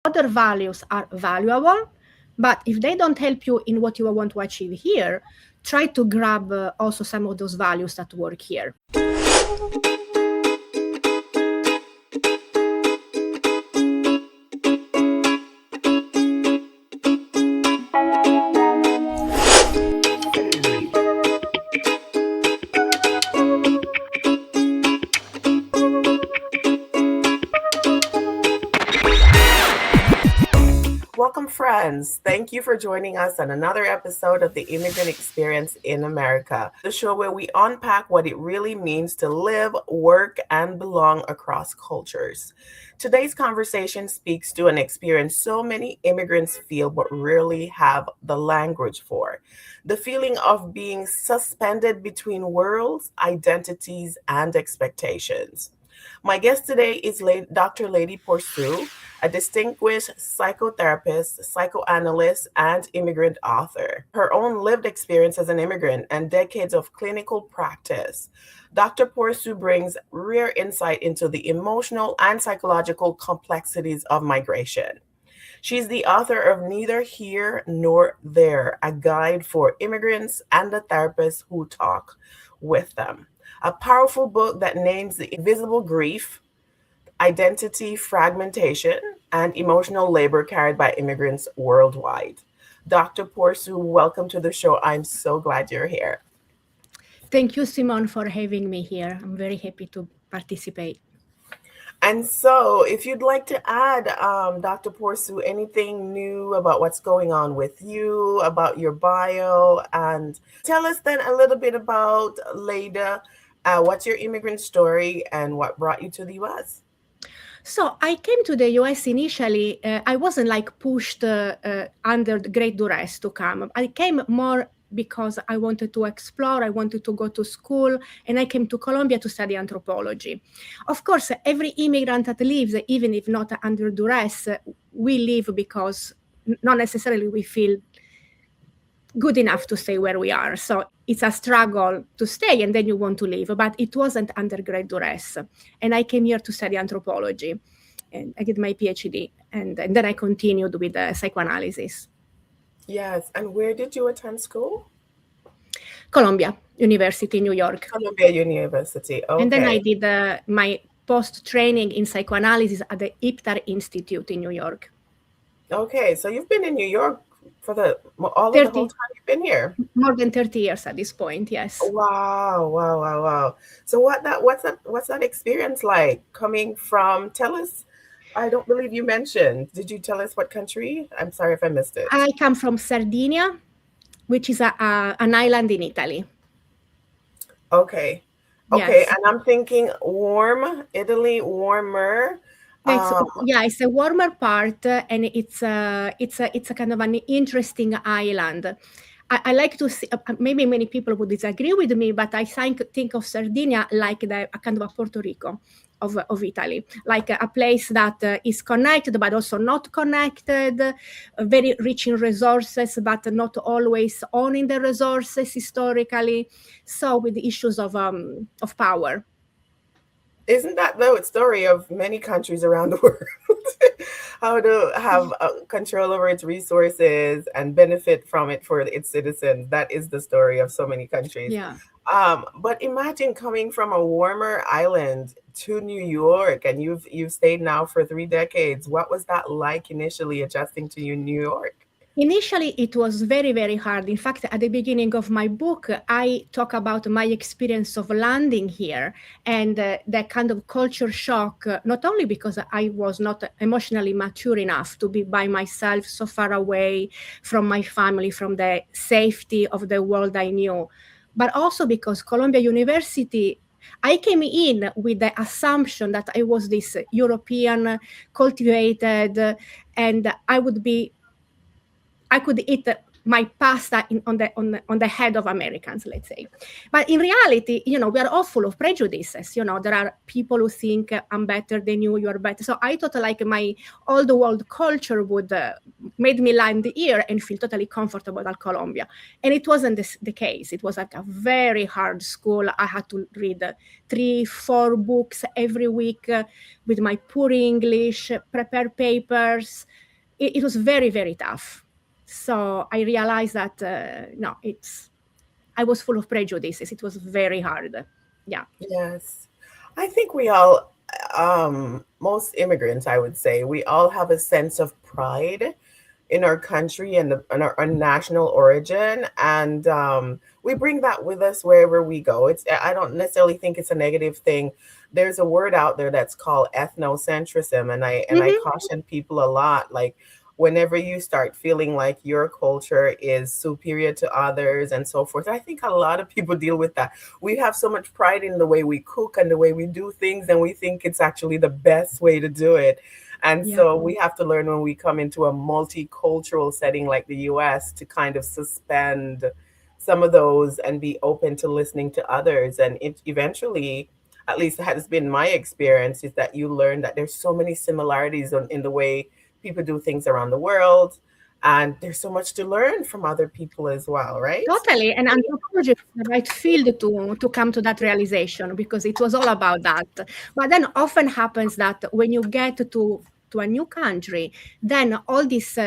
Other values are valuable, but if they don't help you in what you want to achieve here, try to grab also some of those values that work here. Welcome, friends. Thank you for joining us on another episode of the Immigrant Experience in America, the show where we unpack what it really means to live, work, and belong across cultures. Today's conversation speaks to an experience so many immigrants feel but rarely have the language for: the feeling of being suspended between worlds, identities, and expectations. My guest today is Dr. Leide Porcu, a distinguished psychotherapist, psychoanalyst, and immigrant author. Her own lived experience as an immigrant and decades of clinical practice, Dr. Porcu brings rare insight into the emotional and psychological complexities of migration. She's the author of Neither Here Nor There, a guide for immigrants and the therapists who talk with them. A powerful book that names the invisible grief, identity fragmentation, and emotional labor carried by immigrants worldwide. Dr. Porcu, welcome to the show. I'm so glad you're here. Thank you, Simone, for having me here. I'm very happy to participate. And so, if you'd like to add, Dr. Porcu, anything new about what's going on with you, about your bio, and tell us then a little bit about Leide. What's your immigrant story and what brought you to the US? So I came to the US initially. I wasn't like pushed under great duress to come. I came more because I wanted to explore, I wanted to go to school, and I came to Colombia to study anthropology. Of course, every immigrant that leaves, even if not under duress, we leave because not necessarily we feel good enough to stay where we are. So it's a struggle to stay and then you want to leave, but it wasn't under great duress. And I came here to study anthropology and I did my PhD and then I continued with psychoanalysis. Yes. And where did you attend school? Columbia University, New York. Columbia University. Okay. And then I did my post-training in psychoanalysis at the IPTAR Institute in New York. Okay. So you've been in New York for the whole time you've been here? More than 30 years at this point, yes. Wow. So what's that experience like coming from, tell us, I don't believe you mentioned, did you tell us what country? I'm sorry if I missed it. I come from Sardinia, which is an island in Italy. Okay. Yes. And I'm thinking warm, Italy, warmer. It's a warmer part, and it's a kind of an interesting island. I like to see. Maybe many people would disagree with me, but I think of Sardinia like a kind of a Puerto Rico of Italy, like a place that is connected but also not connected, very rich in resources but not always owning the resources historically. So with the issues of power. Isn't that the story of many countries around the world? How to have control over its resources and benefit from it for its citizens. That is the story of so many countries. Yeah. But imagine coming from a warmer island to New York, and you've stayed now for 3 decades. What was that like initially adjusting to New York? Initially, it was very, very hard. In fact, at the beginning of my book, I talk about my experience of landing here and that kind of culture shock, not only because I was not emotionally mature enough to be by myself so far away from my family, from the safety of the world I knew, but also because Columbia University, I came in with the assumption that I was this European, cultivated, and I could eat my pasta on the head of Americans, let's say. But in reality, we are all full of prejudices. There are people who think I'm better than you are better. So I thought like my old world culture would made me land here and feel totally comfortable at Columbia. And it wasn't the case. It was like a very hard school. I had to read 3-4 books every week with my poor English, prepare papers, it was very, very tough. So I realized that, no, I was full of prejudices. It was very hard. Yeah. Yes. I think we all, most immigrants, I would say, we all have a sense of pride in our country and, our national origin. And we bring that with us wherever we go. I don't necessarily think it's a negative thing. There's a word out there that's called ethnocentrism. And I caution people a lot, like, whenever you start feeling like your culture is superior to others and so forth. I think a lot of people deal with that. We have so much pride in the way we cook and the way we do things, and we think it's actually the best way to do it. And so we have to learn when we come into a multicultural setting like the US to kind of suspend some of those and be open to listening to others. And it eventually, at least that has been my experience, is that you learn that there's so many similarities in the way people do things around the world. And there's so much to learn from other people as well, right? Totally. And anthropology is the right field to come to that realization, because it was all about that. But then often happens that when you get to a new country, then all this,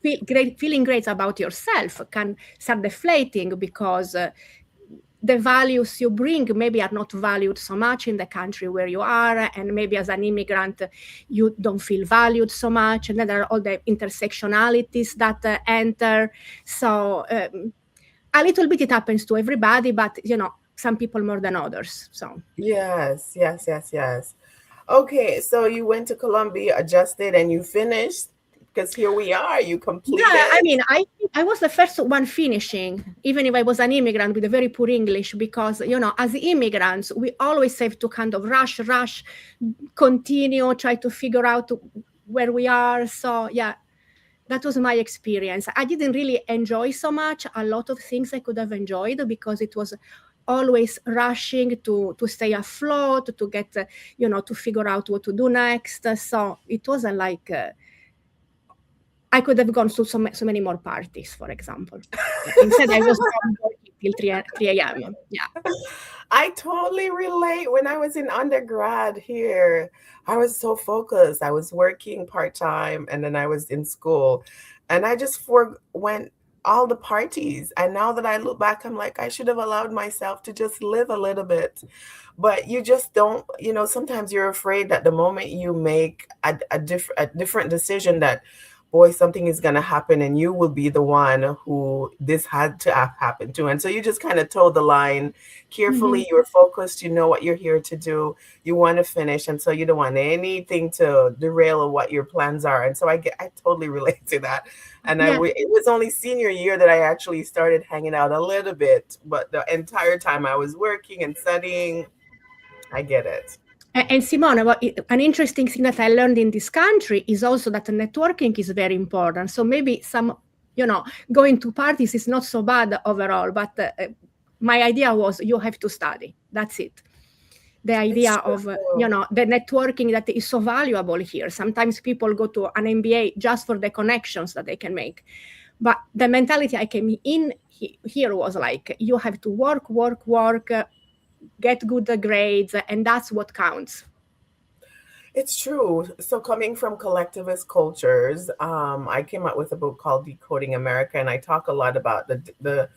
feeling great about yourself can start deflating, because the values you bring maybe are not valued so much in the country where you are, and maybe as an immigrant you don't feel valued so much, and then there are all the intersectionalities that enter. So a little bit it happens to everybody, but some people more than others. So yes. Okay, so you went to Colombia, adjusted, and you finished, because here we are, you completed. yeah, I mean, I was the first one finishing, even if I was an immigrant with a very poor English, because, as immigrants, we always have to kind of rush, continue, try to figure out where we are. So, yeah, that was my experience. I didn't really enjoy so much a lot of things I could have enjoyed, because it was always rushing to stay afloat, to get, to figure out what to do next. So it wasn't like... I could have gone to so many more parties, for example. Instead, I was working till 3 a.m. Yeah. I totally relate. When I was in undergrad here, I was so focused. I was working part-time, and then I was in school, and I just forwent all the parties. And now that I look back, I'm like, I should have allowed myself to just live a little bit. But you just don't, sometimes you're afraid that the moment you make a different decision, that, boy, something is going to happen and you will be the one who this had to happen to. And so you just kind of toe the line carefully. You're focused. You know what you're here to do. You want to finish. And so you don't want anything to derail what your plans are. And so I totally relate to that. And it was only senior year that I actually started hanging out a little bit. But the entire time I was working and studying, I get it. And Simone, an interesting thing that I learned in this country is also that networking is very important. So maybe going to parties is not so bad overall, but my idea was you have to study. That's it. The idea of, the networking that is so valuable here. Sometimes people go to an MBA just for the connections that they can make. But the mentality I came in here was like, you have to work, get good grades, and that's what counts. It's true. So coming from collectivist cultures, I came up with a book called Decoding America, and I talk a lot about the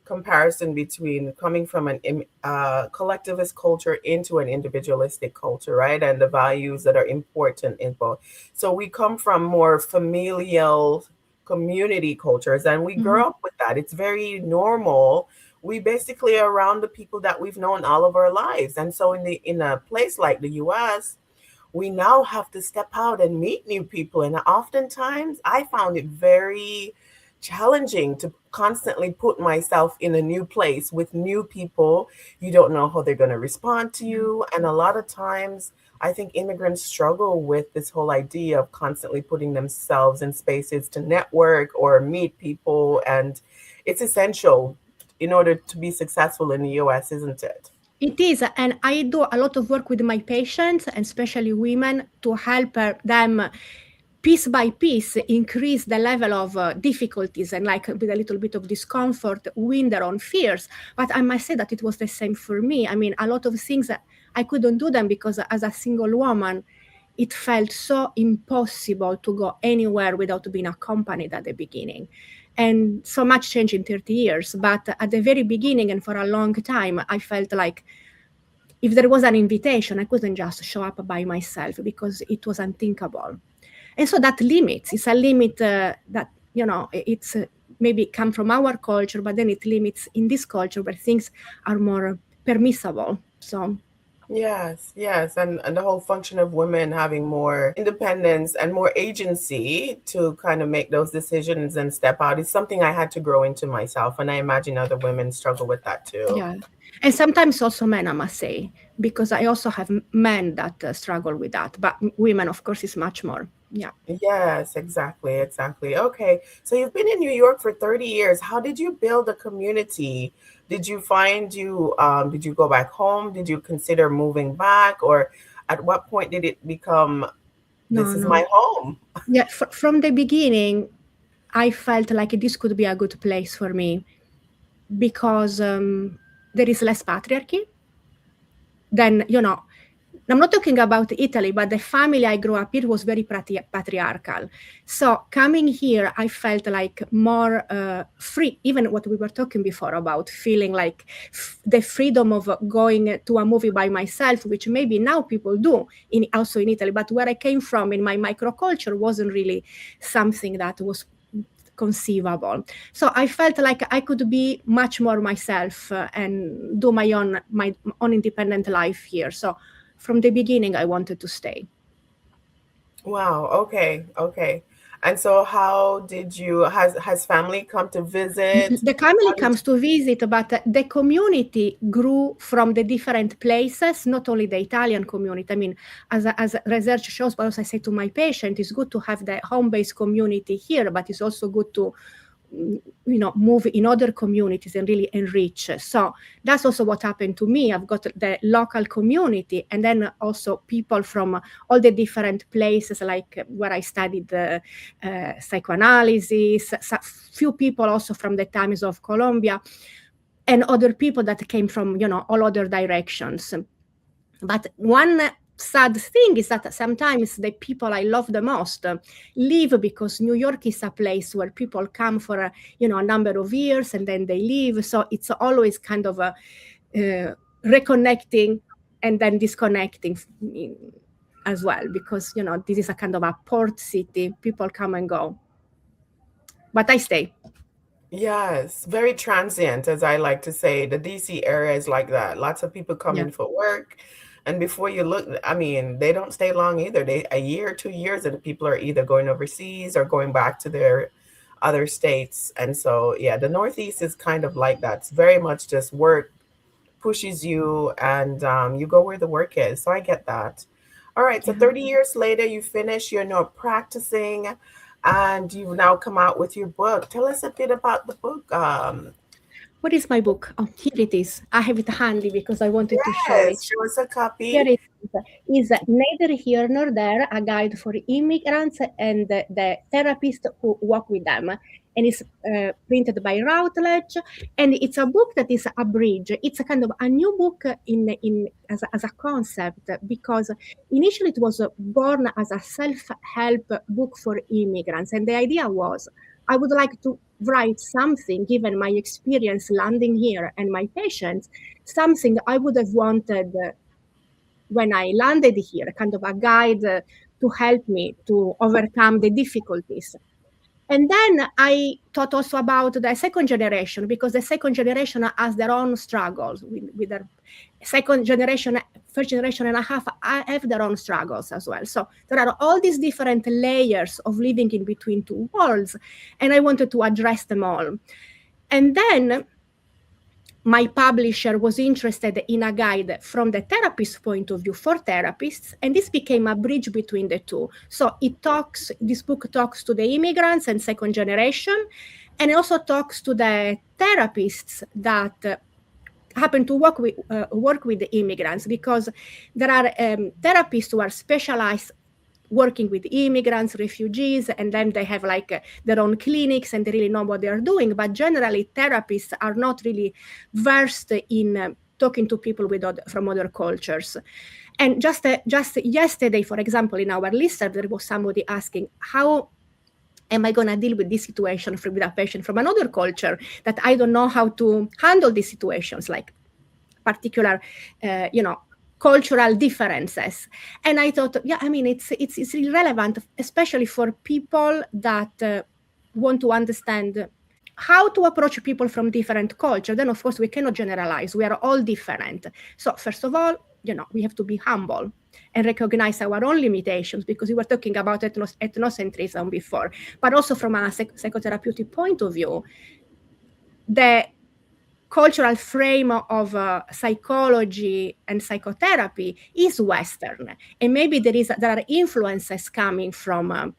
comparison between coming from an collectivist culture into an individualistic culture, right? And the values that are important in both. So we come from more familial community cultures, and we grow up with that. It's very normal. We basically are around the people that we've known all of our lives. And so in a place like the US, we now have to step out and meet new people. And oftentimes I found it very challenging to constantly put myself in a new place with new people. You don't know how they're going to respond to you. And a lot of times I think immigrants struggle with this whole idea of constantly putting themselves in spaces to network or meet people. And it's essential in order to be successful in the US, isn't it? It is. And I do a lot of work with my patients, and especially women, to help them piece by piece increase the level of difficulties, and like with a little bit of discomfort, win their own fears. But I must say that it was the same for me. I mean, a lot of things I couldn't do them because as a single woman, it felt so impossible to go anywhere without being accompanied at the beginning. And so much changed in 30 years. But at the very beginning and for a long time, I felt like if there was an invitation, I couldn't just show up by myself because it was unthinkable. And so that limits, it's a limit that, it's maybe come from our culture, but then it limits in this culture where things are more permissible. So yes, and the whole function of women having more independence and more agency to kind of make those decisions and step out is something I had to grow into myself, and I imagine other women struggle with that too. Yeah, and sometimes also men, I must say, because I also have men that struggle with that, but women, of course, is much more. Yeah. Yes, exactly. Okay, so you've been in New York for 30 years. How did you build a community? Did you did you go back home? Did you consider moving back? Or at what point did it become, this is my home? Yeah, from the beginning, I felt like this could be a good place for me because there is less patriarchy. Then, I'm not talking about Italy, but the family I grew up in was very patriarchal. So coming here, I felt like more free, even what we were talking before about feeling like the freedom of going to a movie by myself, which maybe now people do also in Italy, but where I came from in my microculture wasn't really something that was conceivable. So I felt like I could be much more myself and do my own independent life here. So from the beginning, I wanted to stay. Wow. Okay. And so how did you, has family come to visit? The family comes to visit, but the community grew from the different places, not only the Italian community. I mean, as research shows, but also I say to my patient, it's good to have the home-based community here, but it's also good to move in other communities and really enrich. So that's also what happened to me. I've got the local community and then also people from all the different places, like where I studied psychoanalysis, few people also from the times of Colombia, and other people that came from, all other directions. But one sad thing is that sometimes the people I love the most leave because New York is a place where people come for a number of years and then they leave. So it's always kind of reconnecting and then disconnecting as well, because this is a kind of a port city. People come and go, but I stay. Yes, very transient, as I like to say. The DC area is like that. Lots of people come in for work. And before you look, I mean, they don't stay long either. A year, 2 years, and people are either going overseas or going back to their other states. And so, yeah, the Northeast is kind of like that. It's very much just work pushes you and you go where the work is. So I get that. All right. So 30 years later, you finish, you're now practicing, and you've now come out with your book. Tell us a bit about the book. What is my book? Oh, here it is. I have it handy because I wanted to show it. Show us a copy. Here it is. Neither Here Nor There, a guide for immigrants and the therapists who work with them. And it's printed by Routledge. And it's a book that is a bridge. It's a kind of a new book as a concept, because initially it was born as a self-help book for immigrants. And the idea was, I would like to write something, given my experience landing here and my patients, something I would have wanted when I landed here, kind of a guide to help me to overcome the difficulties. And then I thought also about the second generation, because the second generation has their own struggles with their second generation, first generation and a half, I have their own struggles as well. So there are all these different layers of living in between two worlds, and I wanted to address them all. And then my publisher was interested in a guide from the therapist point of view for therapists, and this became a bridge between the two. So this book talks to the immigrants and second generation, and it also talks to the therapists that happen to work with the immigrants, because there are therapists who are specialized working with immigrants, refugees, and then they have their own clinics and they really know what they're doing. But generally, therapists are not really versed in talking to people from other cultures. And just yesterday, for example, in our listserv, there was somebody asking, how am I going to deal with this situation with a patient from another culture that I don't know how to handle these situations, like particular, cultural differences. And I thought, yeah, I mean, it's relevant, especially for people that want to understand how to approach people from different cultures. Then, of course, we cannot generalize. We are all different. So first of all, we have to be humble and recognize our own limitations, because we were talking about ethnocentrism before, but also from a psychotherapeutic point of view, the cultural frame of psychology and psychotherapy is Western, and maybe there are influences coming from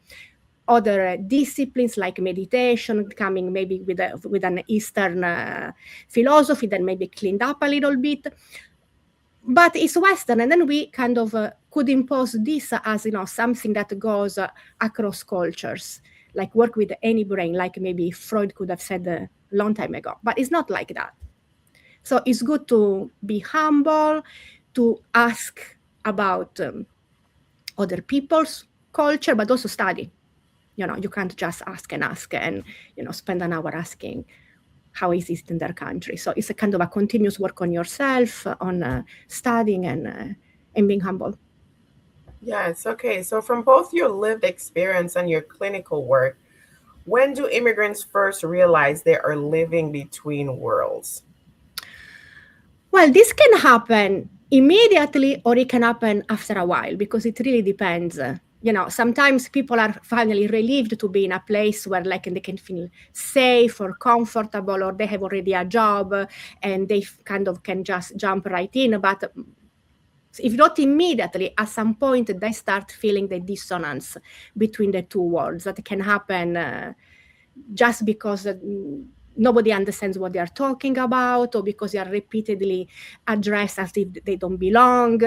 other disciplines like meditation, coming maybe with an Eastern philosophy that maybe cleaned up a little bit, but it's Western, and then we kind of could impose this as something that goes across cultures, like work with any brain, like maybe Freud could have said a long time ago. But it's not like that. So it's good to be humble, to ask about other people's culture, but also study. You can't just ask and spend an hour asking how is it in their country. So it's a kind of a continuous work on yourself, on studying and being humble. Yes. Okay. So from both your lived experience and your clinical work, when do immigrants first realize they are living between worlds? Well, this can happen immediately, or it can happen after a while, because it really depends. Sometimes people are finally relieved to be in a place where like they can feel safe or comfortable, or they have already a job and they kind of can just jump right in. But if not immediately, at some point they start feeling the dissonance between the two worlds. That can happen just because nobody understands what they are talking about, or because they are repeatedly addressed as if they don't belong,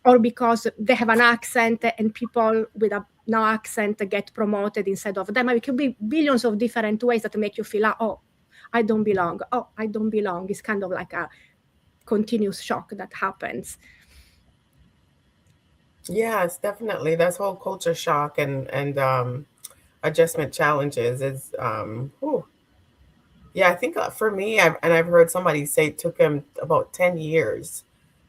or because they have an accent and people with no accent get promoted instead of them. It could be billions of different ways that make you feel, oh, I don't belong. Oh, I don't belong. It's kind of like a continuous shock that happens. Yes, definitely. That's whole culture shock and adjustment challenges is yeah, I think for me, I've heard somebody say it took him about 10 years.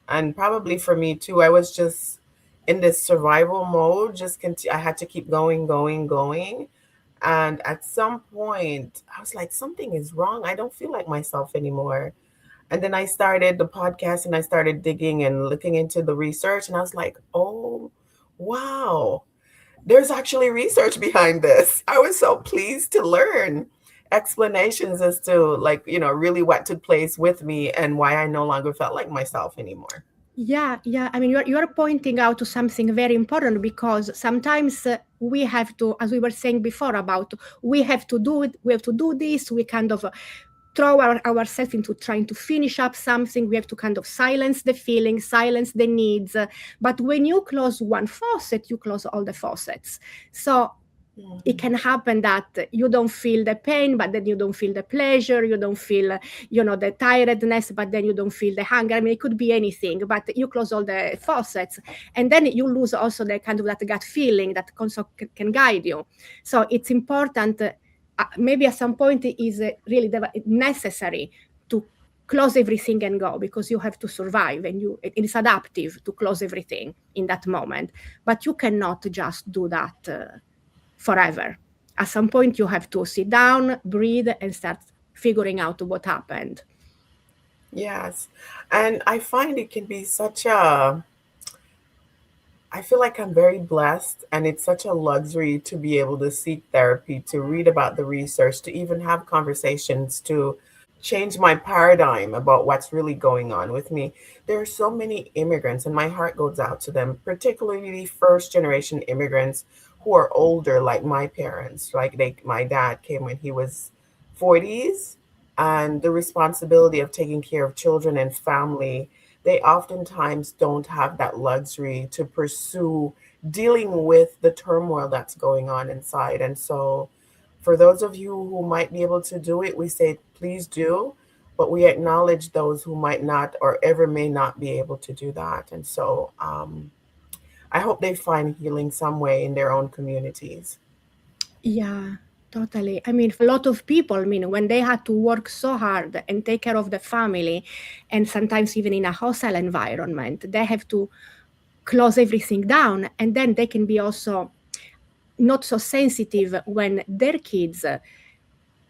And probably for me too, I was just in this survival mode, I had to keep going, going, going. And at some point, I was like, something is wrong. I don't feel like myself anymore. And then I started the podcast and I started digging and looking into the research. And I was like, oh, wow, there's actually research behind this. I was so pleased to learn explanations as to really what took place with me and why I no longer felt like myself anymore. Yeah. I mean, you're pointing out to something very important, because sometimes we have to, as we were saying before about, we have to do it, we have to do this, we kind of throw ourselves into trying to finish up something. We have to kind of silence the feelings, silence the needs. But when you close one faucet, you close all the faucets. So it can happen that you don't feel the pain, but then you don't feel the pleasure. You don't feel, the tiredness, but then you don't feel the hunger. I mean, it could be anything, but you close all the faucets, and then you lose also the kind of that gut feeling that also can guide you. So it's important. Maybe at some point it is really necessary to close everything and go, because you have to survive, and it is adaptive to close everything in that moment. But you cannot just do that forever. At some point, you have to sit down, breathe, and start figuring out what happened. Yes. And I find it can be I feel like I'm very blessed, and it's such a luxury to be able to seek therapy, to read about the research, to even have conversations, to change my paradigm about what's really going on with me. There are so many immigrants, and my heart goes out to them, particularly first generation immigrants who are older, like my parents. My dad came when he was 40s, and the responsibility of taking care of children and family, they oftentimes don't have that luxury to pursue dealing with the turmoil that's going on inside. And so, for those of you who might be able to do it, we say, please do. but we acknowledge those who might not or ever may not be able to do that. And so I hope they find healing some way in their own communities. Yeah, totally. I mean, a lot of people, I mean, when they had to work so hard and take care of the family, and sometimes even in a hostile environment, they have to close everything down. And then they can be also not so sensitive when their kids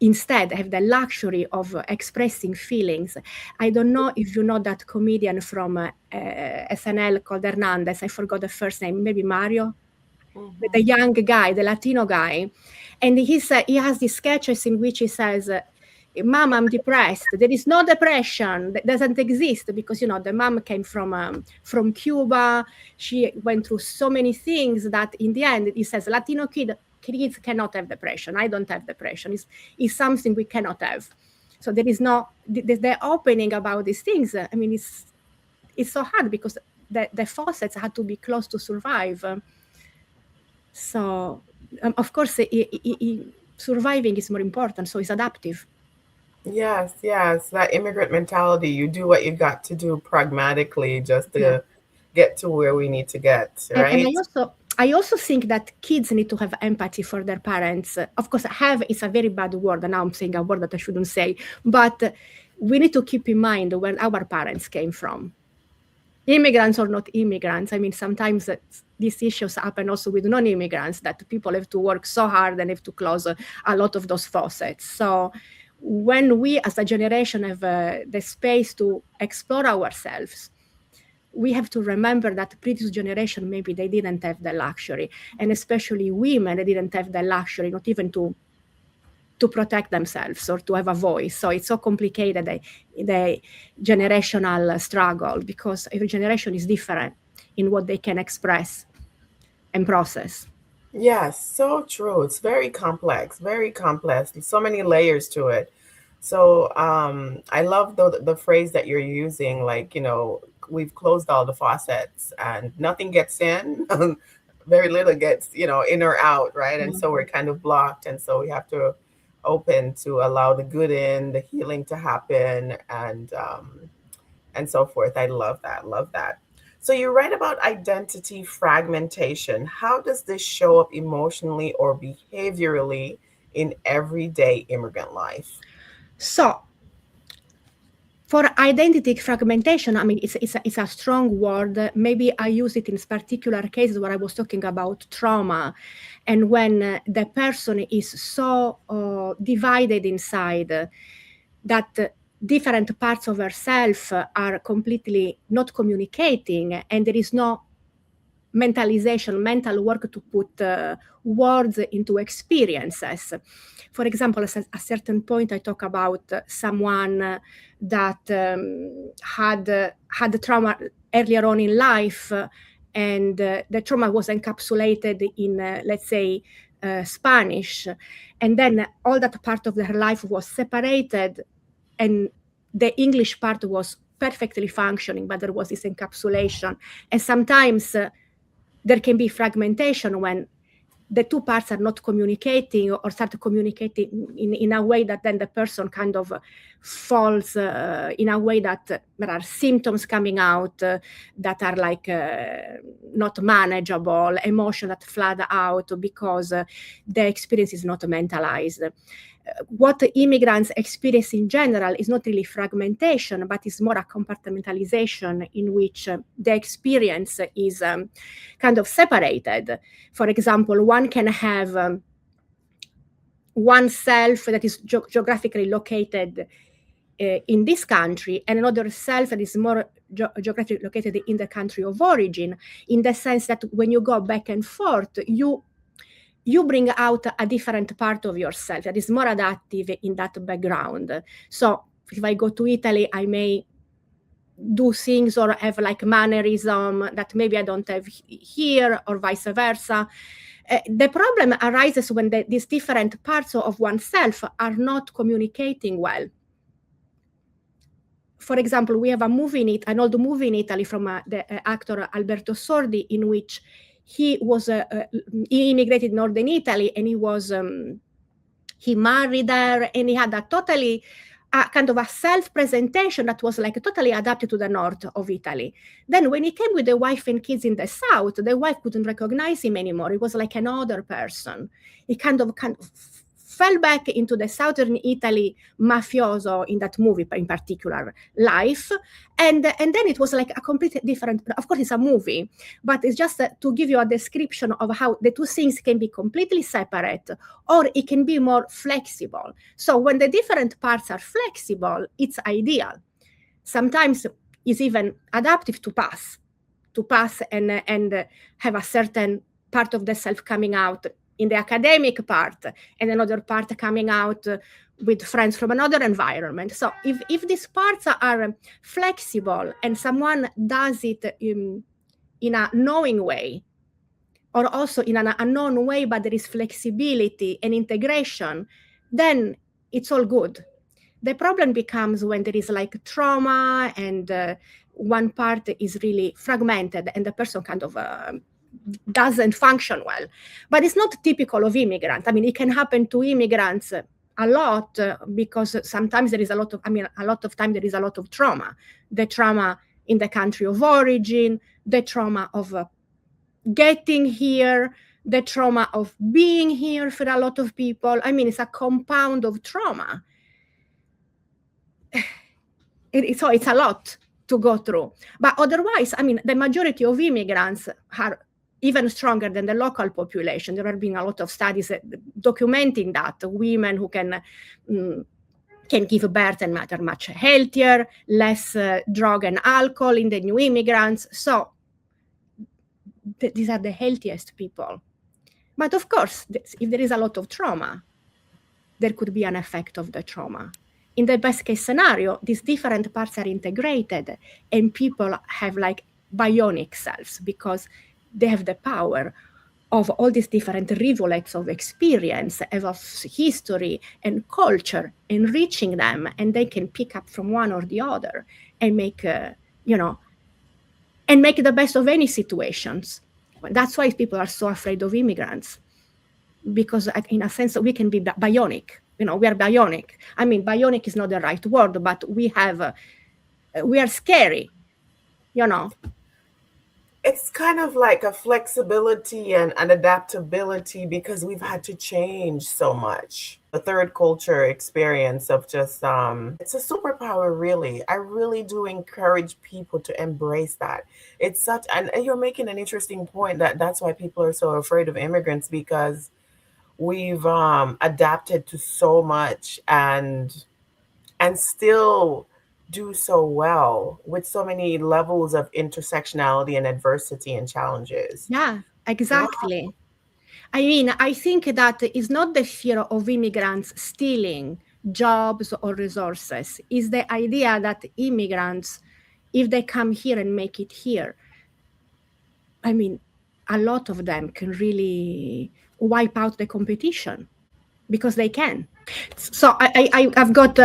instead have the luxury of expressing feelings. I don't know if you know that comedian from SNL called Hernandez. I forgot the first name, maybe Mario, the young guy, the Latino guy. And he has these sketches in which he says, Mom, I'm depressed. There is no depression. That doesn't exist because, you know, the mom came from Cuba. She went through so many things that in the end, he says, Latino kids cannot have depression. I don't have depression. It's something we cannot have. So there is no, the opening about these things. I mean, it's so hard because the faucets had to be closed to survive. So, of course, surviving is more important. So it's adaptive. Yes, yes. That immigrant mentality, you do what you've got to do pragmatically just to get to where we need to get, right? And I also think that kids need to have empathy for their parents. Of course, have is a very bad word, and now I'm saying a word that I shouldn't say, but we need to keep in mind where our parents came from. Immigrants or not immigrants. I mean, sometimes these issues happen also with non-immigrants, that people have to work so hard and have to close a lot of those faucets. So when we as a generation have the space to explore ourselves, we have to remember that previous generation, maybe they didn't have the luxury, and especially women, they didn't have the luxury, not even to protect themselves or to have a voice. So it's so complicated, the generational struggle, because every generation is different in what they can express and process. Yes, so true. It's very complex, very complex. There's so many layers to it. So I love the phrase that you're using, like, you know, we've closed all the faucets and nothing gets in, very little gets, you know, in or out, right? And so we're kind of blocked. And so we have to open to allow the good in, the healing to happen, and so forth. I love that. Love that. So you write about identity fragmentation. How does this show up emotionally or behaviorally in everyday immigrant life? So for identity fragmentation, I mean, it's a strong word. Maybe I use it in particular cases where I was talking about trauma, and when the person is so divided inside that different parts of herself are completely not communicating, and there is no mental work to put words into experiences. For example, at a certain point, I talk about someone that had trauma earlier on in life, and the trauma was encapsulated in, let's say, Spanish. And then all that part of her life was separated, and the English part was perfectly functioning, but there was this encapsulation. And sometimes there can be fragmentation when the two parts are not communicating or start communicating in a way that then the person kind of falls in a way that there are symptoms coming out that are like not manageable, emotion that flood out because the experience is not mentalized. What immigrants experience in general is not really fragmentation, but is more a compartmentalization in which the experience is kind of separated. For example, one can have one self that is geographically located in this country, and another self that is more geographically located in the country of origin, in the sense that when you go back and forth, you bring out a different part of yourself that is more adaptive in that background. So if I go to Italy, I may do things or have like mannerism that maybe I don't have here, or vice versa. The problem arises when these different parts of oneself are not communicating well. For example, we have an old movie in Italy from the actor Alberto Sordi, in which he immigrated in northern Italy, and he married there, and he had a totally a kind of a self-presentation that was like totally adapted to the north of Italy. Then when he came with the wife and kids in the south, the wife couldn't recognize him anymore. He was like another person. He kind of fell back into the southern Italy mafioso in that movie in particular life. And then it was like a completely different, of course it's a movie, but it's just to give you a description of how the two things can be completely separate, or it can be more flexible. So when the different parts are flexible, it's ideal. Sometimes it's even adaptive to pass and have a certain part of the self coming out in the academic part, and another part coming out with friends from another environment. So if these parts are flexible and someone does it in a knowing way, or also in an unknown way, but there is flexibility and integration, then it's all good. The problem becomes when there is like trauma and one part is really fragmented and the person kind of doesn't function well. But it's not typical of immigrants. I mean, it can happen to immigrants a lot because sometimes there is a lot of time there is a lot of trauma. The trauma in the country of origin, the trauma of getting here, the trauma of being here for a lot of people. I mean, it's a compound of trauma. So it's a lot to go through. But otherwise, I mean, the majority of immigrants are even stronger than the local population. There have been a lot of studies documenting that women who can give birth and are much healthier, less drug and alcohol in the new immigrants. So these are the healthiest people. But of course, if there is a lot of trauma, there could be an effect of the trauma. In the best case scenario, these different parts are integrated and people have like bionic selves because they have the power of all these different rivulets of experience, of history and culture, enriching them, and they can pick up from one or the other and make, and make the best of any situations. That's why people are so afraid of immigrants, because in a sense we can be bionic. We are bionic. I mean, bionic is not the right word, but we are scary, It's kind of like a flexibility and an adaptability because we've had to change so much. The third culture experience of just, it's a superpower, really. I really do encourage people to embrace that. It's such, and you're making an interesting point that's why people are so afraid of immigrants, because we've adapted to so much and still do so well with so many levels of intersectionality and adversity and challenges. Yeah, exactly. I mean, I think that it's not the fear of immigrants stealing jobs or resources. It's the idea that immigrants, if they come here and make it here, I mean, a lot of them can really wipe out the competition because they can. So I've got,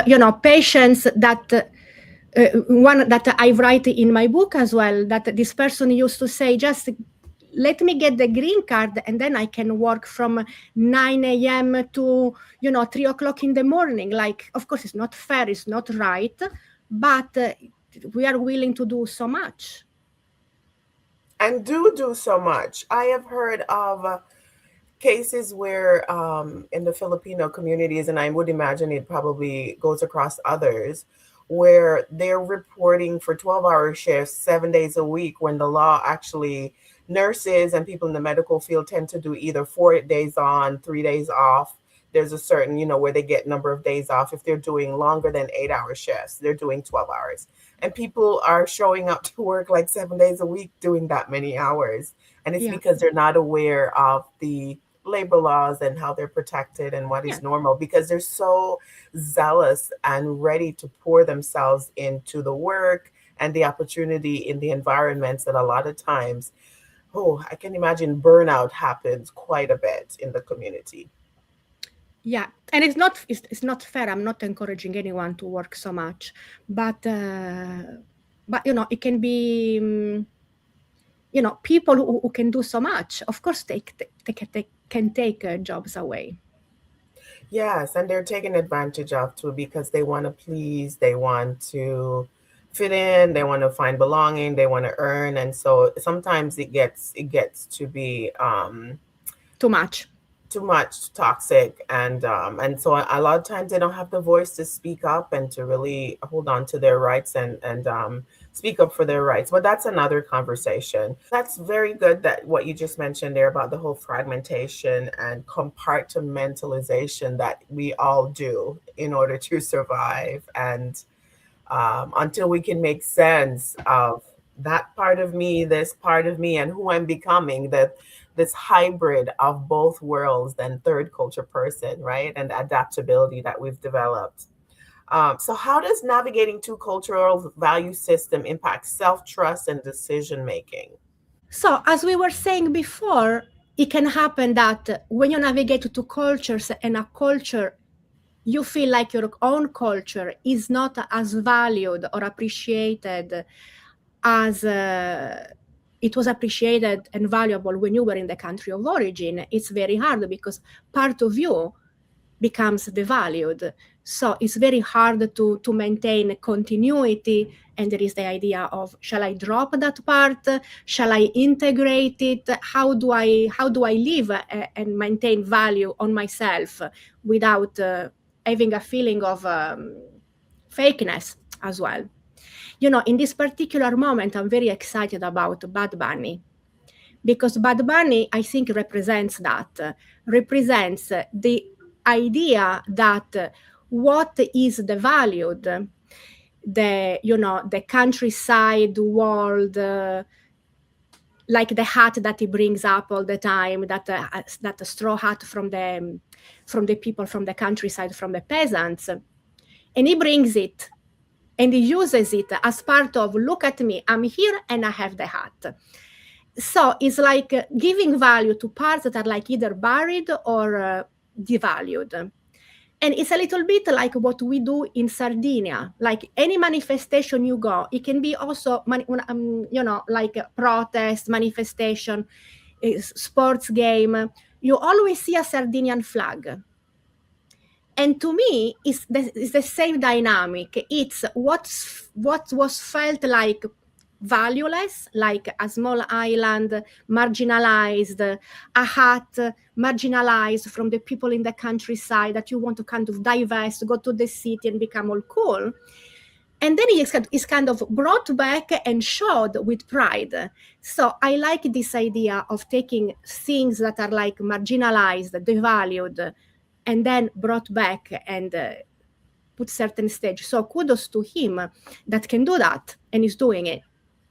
patients that, one that I write in my book as well, that this person used to say, just let me get the green card and then I can work from 9 a.m. to, 3 o'clock in the morning. Like, of course, it's not fair, it's not right, but we are willing to do so much. And do so much. I have heard of cases where in the Filipino communities, and I would imagine it probably goes across others, where they're reporting for 12-hour shifts 7 days a week, when the law actually, nurses and people in the medical field tend to do either 4 days on, 3 days off. There's a certain, where they get number of days off. If they're doing longer than 8-hour shifts, they're doing 12 hours. And people are showing up to work like 7 days a week doing that many hours. And it's because they're not aware of the labor laws and how they're protected and what is normal, because they're so zealous and ready to pour themselves into the work and the opportunity in the environments that a lot of times, I can imagine burnout happens quite a bit in the community. Yeah, and it's not fair. I'm not encouraging anyone to work so much, but it can be people who can do so much. Of course, they can take jobs away. Yes, and they're taken advantage of too because they want to please, they want to fit in, they want to find belonging, they want to earn, and so sometimes it gets to be Too much. too much toxic, and so a lot of times they don't have the voice to speak up and to really hold on to their rights and speak up for their rights. But that's another conversation. That's very good that what you just mentioned there about the whole fragmentation and compartmentalization that we all do in order to survive, and until we can make sense of that part of me, this part of me, and who I'm becoming, that this hybrid of both worlds, then third culture person, right? And adaptability that we've developed. So how does navigating two cultural value system impact self-trust and decision making? So, as we were saying before, it can happen that when you navigate to cultures and a culture, you feel like your own culture is not as valued or appreciated as it was appreciated and valuable when you were in the country of origin. It's very hard because part of you becomes devalued. So it's very hard to maintain continuity. And there is the idea of, shall I drop that part? Shall I integrate it? How do I live and maintain value on myself without having a feeling of fakeness as well? You know, in this particular moment, I'm very excited about Bad Bunny, because Bad Bunny, I think, represents the idea that what is the valued, the countryside world, like the hat that he brings up all the time, that straw hat from the people from the countryside, from the peasants, and he brings it and he uses it as part of, look at me, I'm here and I have the hat. So it's like giving value to parts that are like either buried or devalued. And it's a little bit like what we do in Sardinia. Like any manifestation you go, it can be also, like a protest, manifestation, sports game. You always see a Sardinian flag. And to me, it's the same dynamic. It's what was felt like valueless, like a small island, marginalized, a hat, marginalized from the people in the countryside that you want to kind of divest, go to the city and become all cool. And then it's kind of brought back and showed with pride. So I like this idea of taking things that are like marginalized, devalued, and then brought back and put certain stage. So kudos to him that can do that and is doing it.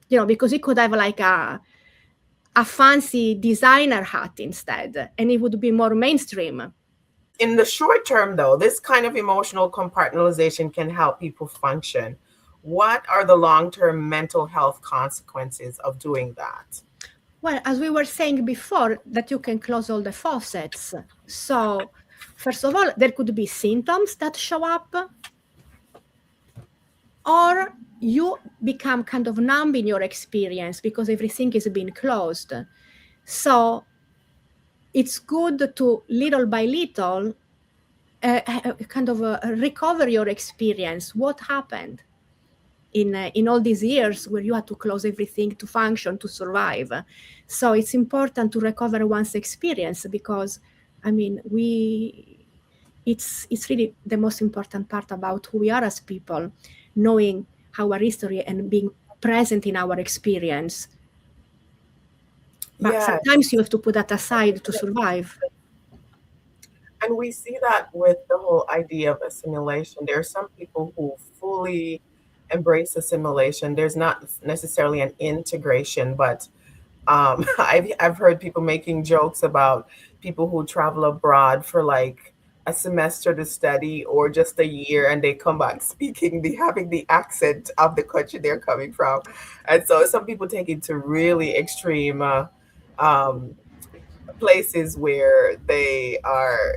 You know, because he could have like a fancy designer hat instead, and it would be more mainstream. In the short term, though, this kind of emotional compartmentalization can help people function. What are the long-term mental health consequences of doing that? Well, as we were saying before, that you can close all the faucets. So first of all, there could be symptoms that show up, or you become kind of numb in your experience because everything is being closed. So it's good to, little by little, kind of recover your experience. What happened in all these years where you had to close everything to function, to survive? So it's important to recover one's experience, because, I mean, it's really the most important part about who we are as people, knowing our history and being present in our experience. But Yes. sometimes you have to put that aside to survive. And we see that with the whole idea of assimilation. There are some people who fully embrace assimilation. There's not necessarily an integration, but I've heard people making jokes about people who travel abroad for like a semester to study or just a year, and they come back having the accent of the country they're coming from. And so some people take it to really extreme places where they are,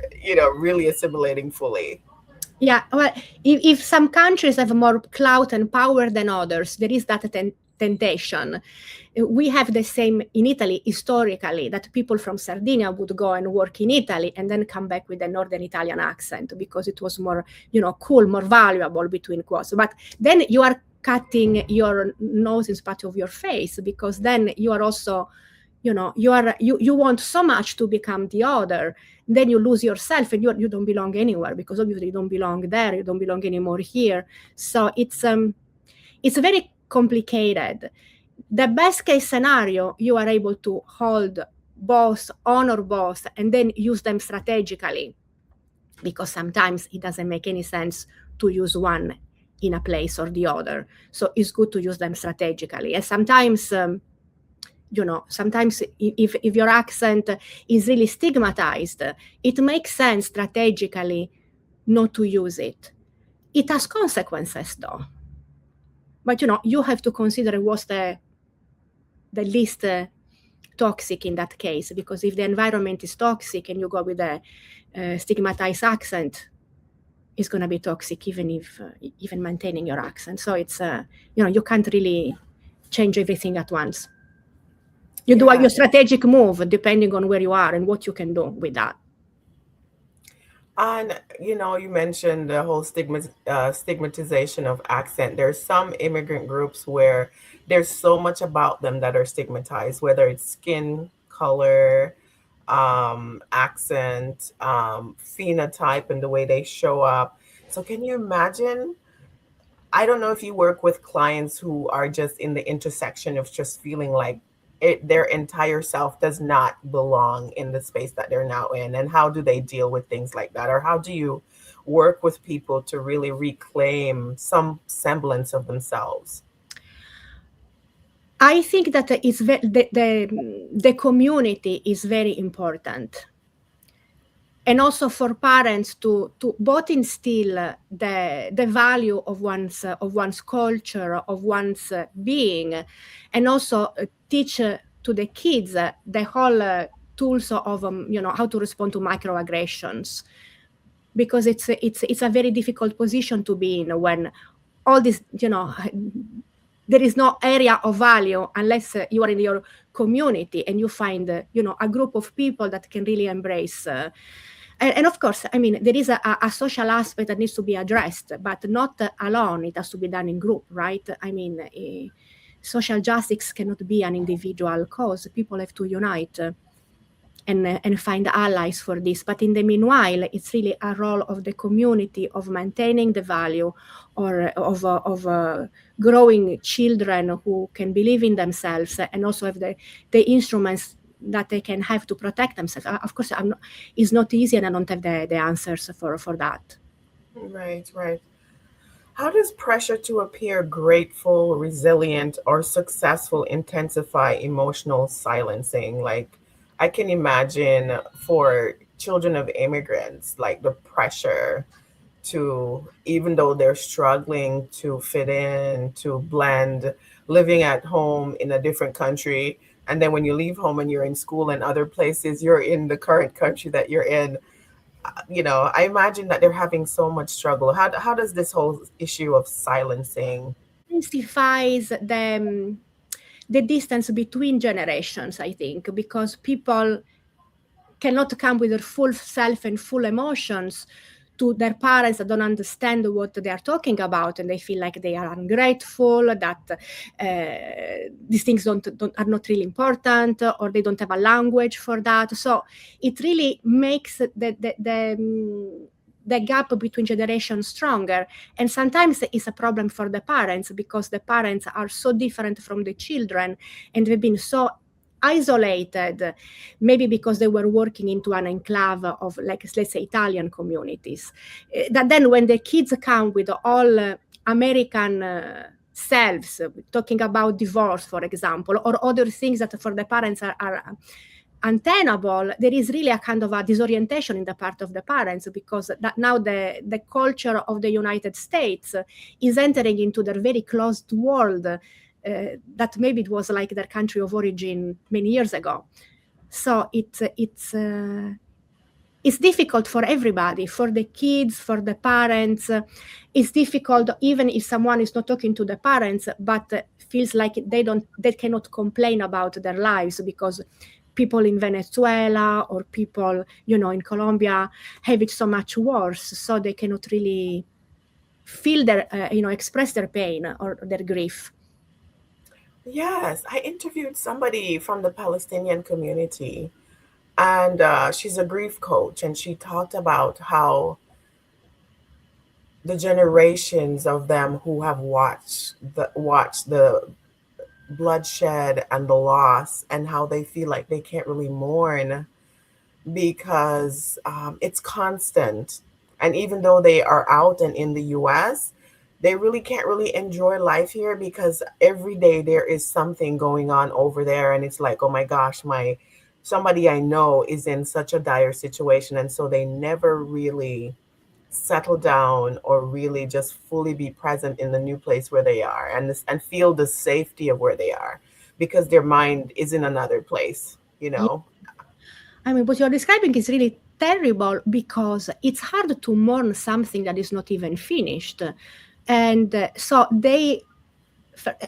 really assimilating fully. Yeah, well, if some countries have more clout and power than others, there is that temptation. We have the same in Italy historically, that people from Sardinia would go and work in Italy and then come back with a Northern Italian accent because it was more, cool, more valuable, between quotes. But then you are cutting your nose in spite of your face, because then you are also, you want so much to become the other. Then you lose yourself and you don't belong anywhere, because obviously you don't belong there, you don't belong anymore here. So it's very complicated. The best case scenario, you are able to hold both, honor both, and then use them strategically, because sometimes it doesn't make any sense to use one in a place or the other. So it's good to use them strategically. And sometimes, sometimes if your accent is really stigmatized, it makes sense strategically not to use it. It has consequences though. But you have to consider what's the least toxic in that case, because if the environment is toxic and you go with a stigmatized accent, it's going to be toxic even maintaining your accent. So it's you can't really change everything at once. You do your strategic move depending on where you are and what you can do with that. And you mentioned the whole stigmatization of accent. There's some immigrant groups where there's so much about them that are stigmatized, whether it's skin color, accent, phenotype, and the way they show up. So can you imagine? I don't know if you work with clients who are just in the intersection of just feeling like their entire self does not belong in the space that they're now in, and how do they deal with things like that? Or how do you work with people to really reclaim some semblance of themselves? I think that the community is very important. And also for parents to both instill the value of one's culture, of one's being, and also teach to the kids the whole tools of how to respond to microaggressions, because it's a very difficult position to be in when all this there is no area of value unless you are in your community and you find a group of people that can really embrace. And of course, I mean, there is a social aspect that needs to be addressed, but not alone. It has to be done in group, right? I mean, social justice cannot be an individual cause. People have to unite and find allies for this. But in the meanwhile, it's really a role of the community of maintaining the value, or of growing children who can believe in themselves and also have the instruments that they can have to protect themselves. Of course, it's not easy, and I don't have the answers for that. Right. How does pressure to appear grateful, resilient, or successful intensify emotional silencing? Like, I can imagine for children of immigrants, like the pressure to, even though they're struggling to fit in, to blend, living at home in a different country, and then when you leave home and you're in school and other places, you're in the current country that you're in. I imagine that they're having so much struggle. How does this whole issue of silencing intensifies the distance between generations, I think, because people cannot come with their full self and full emotions to their parents that don't understand what they are talking about, and they feel like they are ungrateful, that these things are not really important, or they don't have a language for that. So it really makes the gap between generations stronger. And sometimes it's a problem for the parents, because the parents are so different from the children, and they've been so isolated, maybe because they were working into an enclave of, like, let's say, Italian communities, that then when the kids come with all American selves, talking about divorce, for example, or other things that for the parents are untenable, there is really a kind of a disorientation in the part of the parents, because that now the culture of the United States is entering into their very closed world, that maybe it was like their country of origin many years ago. So it's it's difficult for everybody, for the kids, for the parents. It's difficult even if someone is not talking to the parents, but feels like they cannot complain about their lives because people in Venezuela or people, in Colombia have it so much worse, so they cannot really feel their, express their pain or their grief. Yes, I interviewed somebody from the Palestinian community, and she's a grief coach, and she talked about how the generations of them who have watched the bloodshed and the loss, and how they feel like they can't really mourn because it's constant. And even though they are out and in the US, they really can't really enjoy life here because every day there is something going on over there. And it's like, oh my gosh, somebody I know is in such a dire situation. And so they never really settle down or really just fully be present in the new place where they are, and feel the safety of where they are because their mind is in another place, you Yeah. know. I mean, what you're describing is really terrible because it's hard to mourn something that is not even finished. And so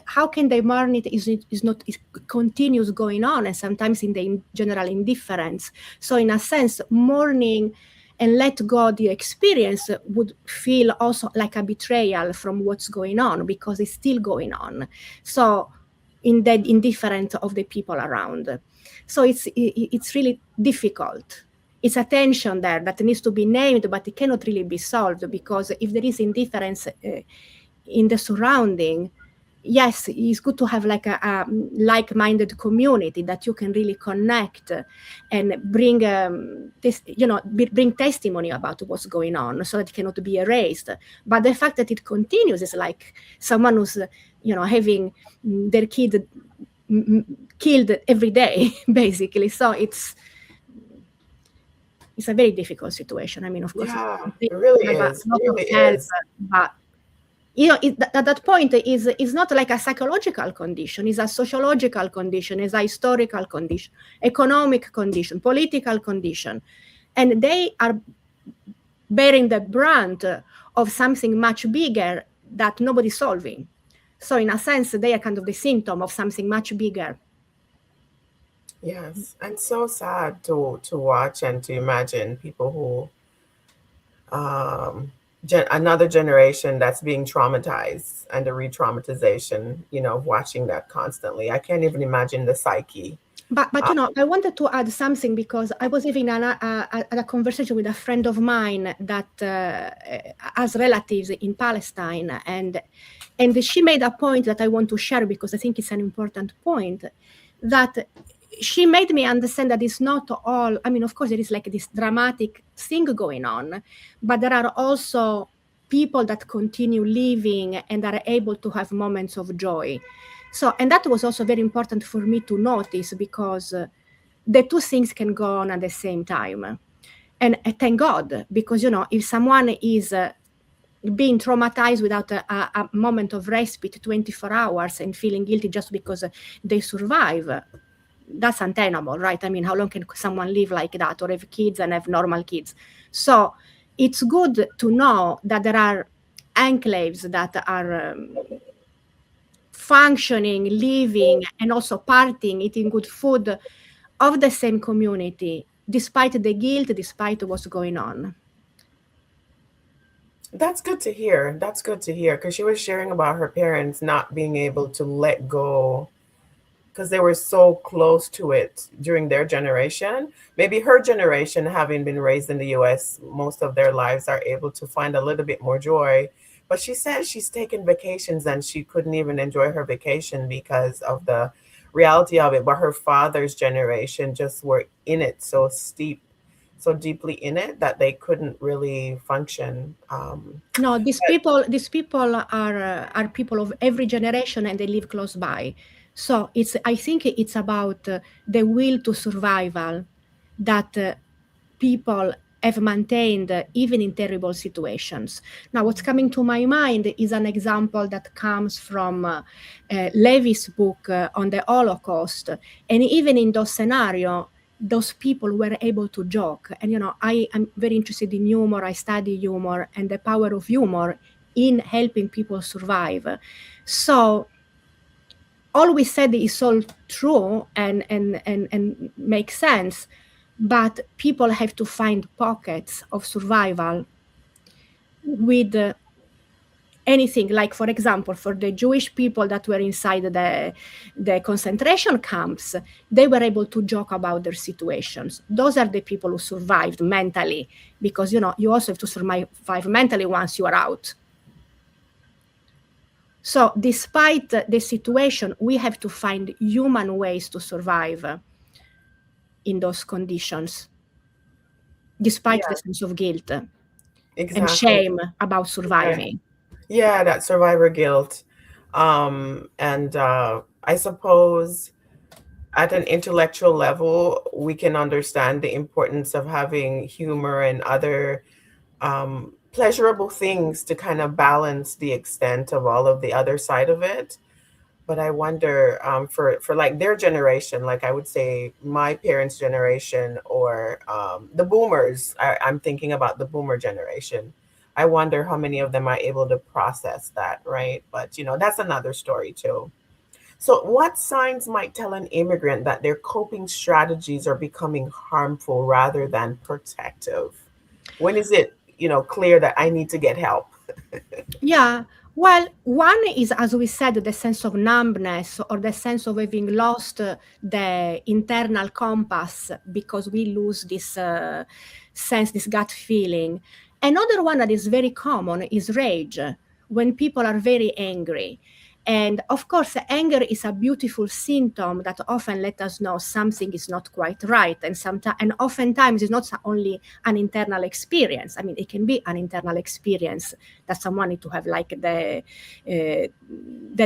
how can they mourn it it continues going on, and sometimes in the general indifference. So in a sense, mourning and let go the experience would feel also like a betrayal from what's going on because it's still going on. So in the indifference of the people around. So it's really difficult. It's a tension there that needs to be named, but it cannot really be solved because if there is indifference in the surrounding, yes, it's good to have like a like-minded community that you can really connect and bring bring testimony about what's going on so that it cannot be erased. But the fact that it continues is like someone who's having their kid killed every day basically. So it's a very difficult situation. I mean, of course, Yeah, they it really have a is. lot It of really help, is. but at that point is not like a psychological condition, it's a sociological condition, it's a historical condition, economic condition, political condition, and they are bearing the brunt of something much bigger that nobody's solving. So in a sense, they are kind of the symptom of something much bigger. Yes, and so sad to watch and to imagine people who another generation that's being traumatized and the re-traumatization, of watching that constantly. I can't even imagine the psyche. But I wanted to add something because I was having a conversation with a friend of mine that has relatives in Palestine, and she made a point that I want to share because I think it's an important point, that she made me understand that it's not all, I mean, of course, there is like this dramatic thing going on, but there are also people that continue living and are able to have moments of joy. So, and that was also very important for me to notice because the two things can go on at the same time. And thank God, because, if someone is being traumatized without a moment of respite 24 hours and feeling guilty just because they survive, that's untenable, right? I mean, how long can someone live like that or have kids and have normal kids? So it's good to know that there are enclaves that are functioning, living, and also partying, eating good food of the same community, despite the guilt, despite what's going on. That's good to hear. That's good to hear because she was sharing about her parents not being able to let go because they were so close to it during their generation. Maybe her generation, having been raised in the US most of their lives, are able to find a little bit more joy. But she says she's taken vacations and she couldn't even enjoy her vacation because of the reality of it. But her father's generation just were in it so deeply in it that they couldn't really function. No, these people are people of every generation and they live close by. So I think it's about the will to survival that people have maintained even in terrible situations. Now, what's coming to my mind is an example that comes from Levi's book on the Holocaust. And even in those scenarios, those people were able to joke. And, I am very interested in humor. I study humor and the power of humor in helping people survive. So all we said is all true and makes sense, but people have to find pockets of survival with anything. Like, for example, for the Jewish people that were inside the concentration camps, they were able to joke about their situations. Those are the people who survived mentally, because you also have to survive mentally once you are out. So despite the situation, we have to find human ways to survive in those conditions, despite the sense of guilt and shame about surviving. Yeah, that survivor guilt. And I suppose at an intellectual level, we can understand the importance of having humor and other pleasurable things to kind of balance the extent of all of the other side of it. But I wonder, for like their generation, like I would say my parents' generation, or the boomers, I'm thinking about the boomer generation. I wonder how many of them are able to process that, right? But that's another story too. So what signs might tell an immigrant that their coping strategies are becoming harmful rather than protective? When is it, clear that I need to get help? Yeah. Well, one is, as we said, the sense of numbness, or the sense of having lost the internal compass, because we lose this sense, this gut feeling. Another one that is very common is rage, when people are very angry. And of course, anger is a beautiful symptom that often let us know something is not quite right. And oftentimes it's not only an internal experience. I mean, it can be an internal experience that someone need to have like their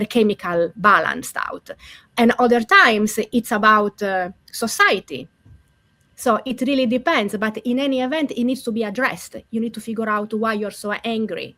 chemical balanced out. And other times it's about society. So it really depends. But in any event, it needs to be addressed. You need to figure out why you're so angry.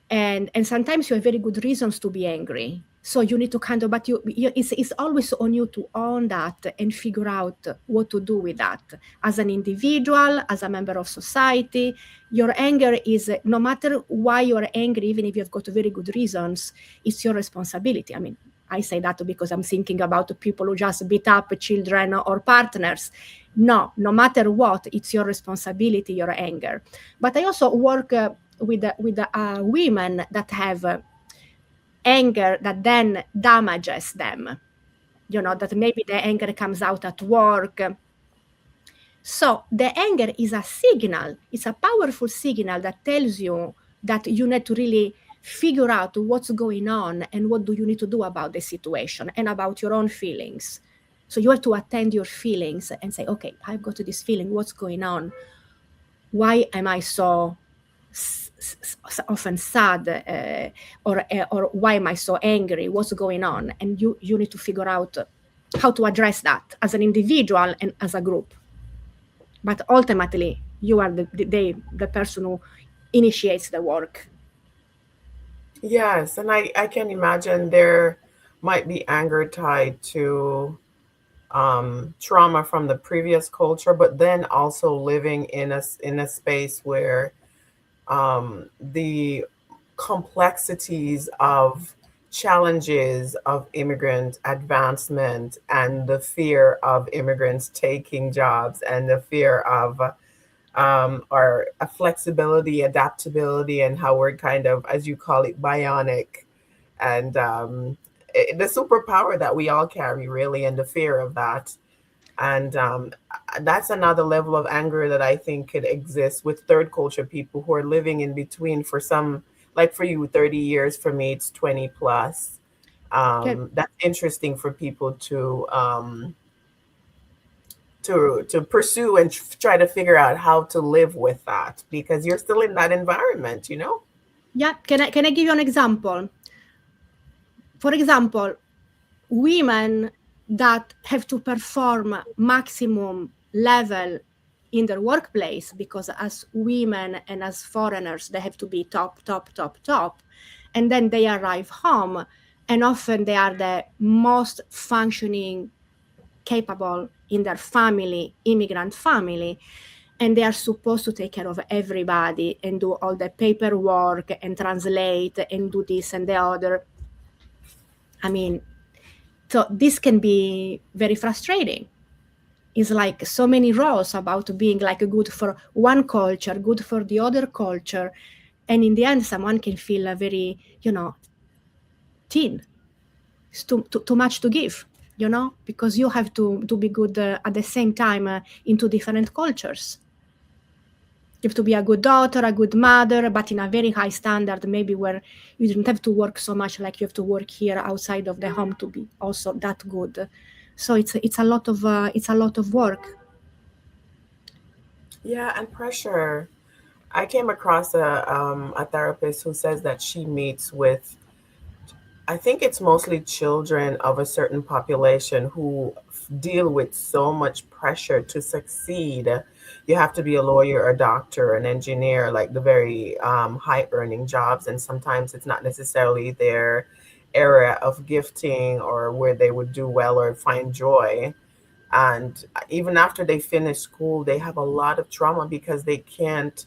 And sometimes you have very good reasons to be angry. So you need to but it's always on you to own that and figure out what to do with that. As an individual, as a member of society, your anger is, no matter why you're angry, even if you've got very good reasons, it's your responsibility. I mean, I say that because I'm thinking about people who just beat up children or partners. No matter what, it's your responsibility, your anger. But I also work with women that have anger that then damages them, that maybe the anger comes out at work. So the anger is a signal. It's a powerful signal that tells you that you need to really figure out what's going on and what do you need to do about the situation and about your own feelings. So you have to attend your feelings and say, okay, I've got this feeling, what's going on? Why am I so often sad, or why am I so angry? What's going on? And you need to figure out how to address that as an individual and as a group. But ultimately, you are the person who initiates the work. Yes, and I can imagine there might be anger tied to trauma from the previous culture, but then also living in a space where the complexities of challenges of immigrant advancement and the fear of immigrants taking jobs and the fear of our flexibility, adaptability, and how we're kind of, as you call it, bionic, and the superpower that we all carry, really, and the fear of that. And that's another level of anger that I think could exist with third culture people who are living in between. For some, like for you, 30 years. For me, it's 20 plus. That's interesting for people to pursue and try to figure out how to live with that, because you're still in that environment, Yeah. Can I give you an example? For example, women that have to perform maximum level in their workplace, because as women and as foreigners, they have to be top. And then they arrive home, and often they are the most functioning, capable in their family, immigrant family, and they are supposed to take care of everybody and do all the paperwork and translate and do this and the other. I mean, so this can be very frustrating. It's like so many roles about being like good for one culture, good for the other culture. And in the end, someone can feel very, thin. It's too much to give, because you have to be good at the same time in two different cultures. You have to be a good daughter, a good mother, but in a very high standard, maybe where you don't have to work so much like you have to work here outside of the home to be also that good. So it's a lot of work. Yeah, and pressure. I came across a therapist who says that she meets with, I think it's mostly children of a certain population who deal with so much pressure to succeed. You have to be a lawyer, a doctor, an engineer, like the very high earning jobs. And sometimes it's not necessarily their area of gifting or where they would do well or find joy. And even after they finish school, they have a lot of trauma because they can't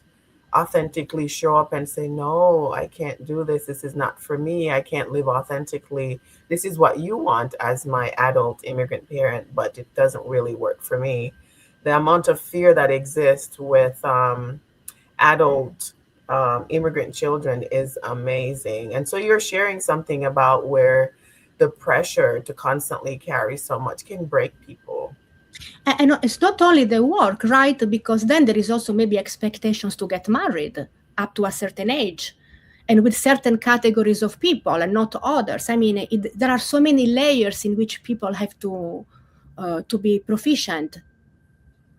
authentically show up and say, no, I can't do this. This is not for me. I can't live authentically. This is what you want as my adult immigrant parent, but it doesn't really work for me. The amount of fear that exists with adult immigrant children is amazing. And so you're sharing something about where the pressure to constantly carry so much can break people. And it's not only the work, right? Because then there is also maybe expectations to get married up to a certain age and with certain categories of people and not others. I mean, there are so many layers in which people have to be proficient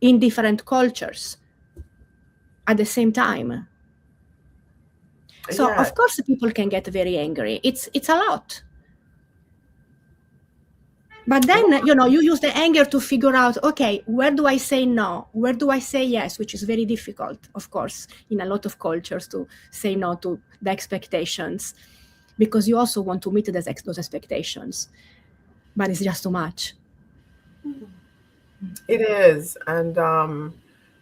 in different cultures at the same time. So, of course, people can get very angry. It's a lot. But then, you use the anger to figure out, okay, where do I say no? Where do I say yes? Which is very difficult, of course, in a lot of cultures to say no to the expectations, because you also want to meet those expectations, but it's just too much. It is. And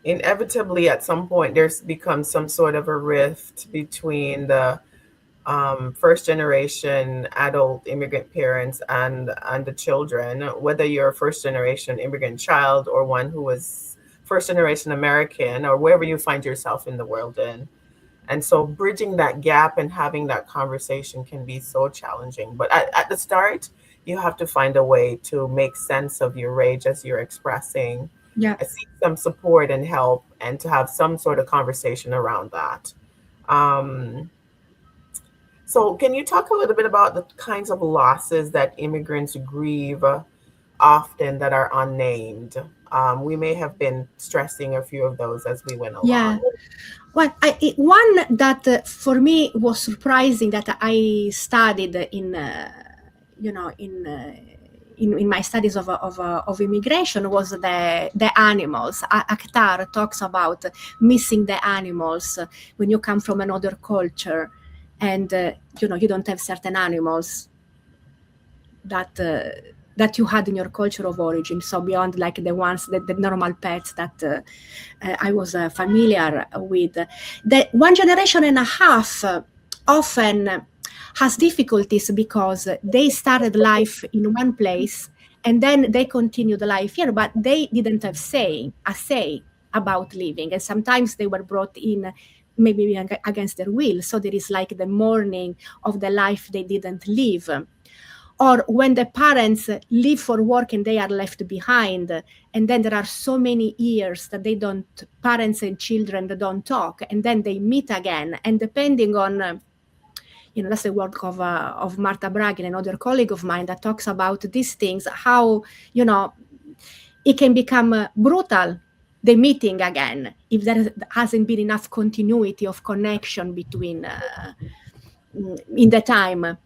inevitably, at some point, there's become some sort of a rift between the first generation adult immigrant parents and the children, whether you're a first generation immigrant child or one who was first generation American or wherever you find yourself in the world in. And so bridging that gap and having that conversation can be so challenging. But at the start, you have to find a way to make sense of your rage as you're expressing, seek some support and help, and to have some sort of conversation around that. So can you talk a little bit about the kinds of losses that immigrants grieve often that are unnamed? We may have been stressing a few of those as we went along. Yeah. Well, one that for me was surprising that I studied in my studies of immigration was the animals. Akhtar talks about missing the animals when you come from another culture. And you don't have certain animals that you had in your culture of origin. So beyond like the ones the normal pets that I was familiar with. The 1.5 generations often has difficulties because they started life in one place and then they continued life here, but they didn't have a say about living, and sometimes they were brought in maybe against their will. So there is like the mourning of the life they didn't live. Or when the parents leave for work and they are left behind, and then there are so many years that parents and children don't talk, and then they meet again. And depending on, that's the work of Marta Bragin, another colleague of mine that talks about these things, how, it can become brutal, the meeting again, if there hasn't been enough continuity of connection between in the time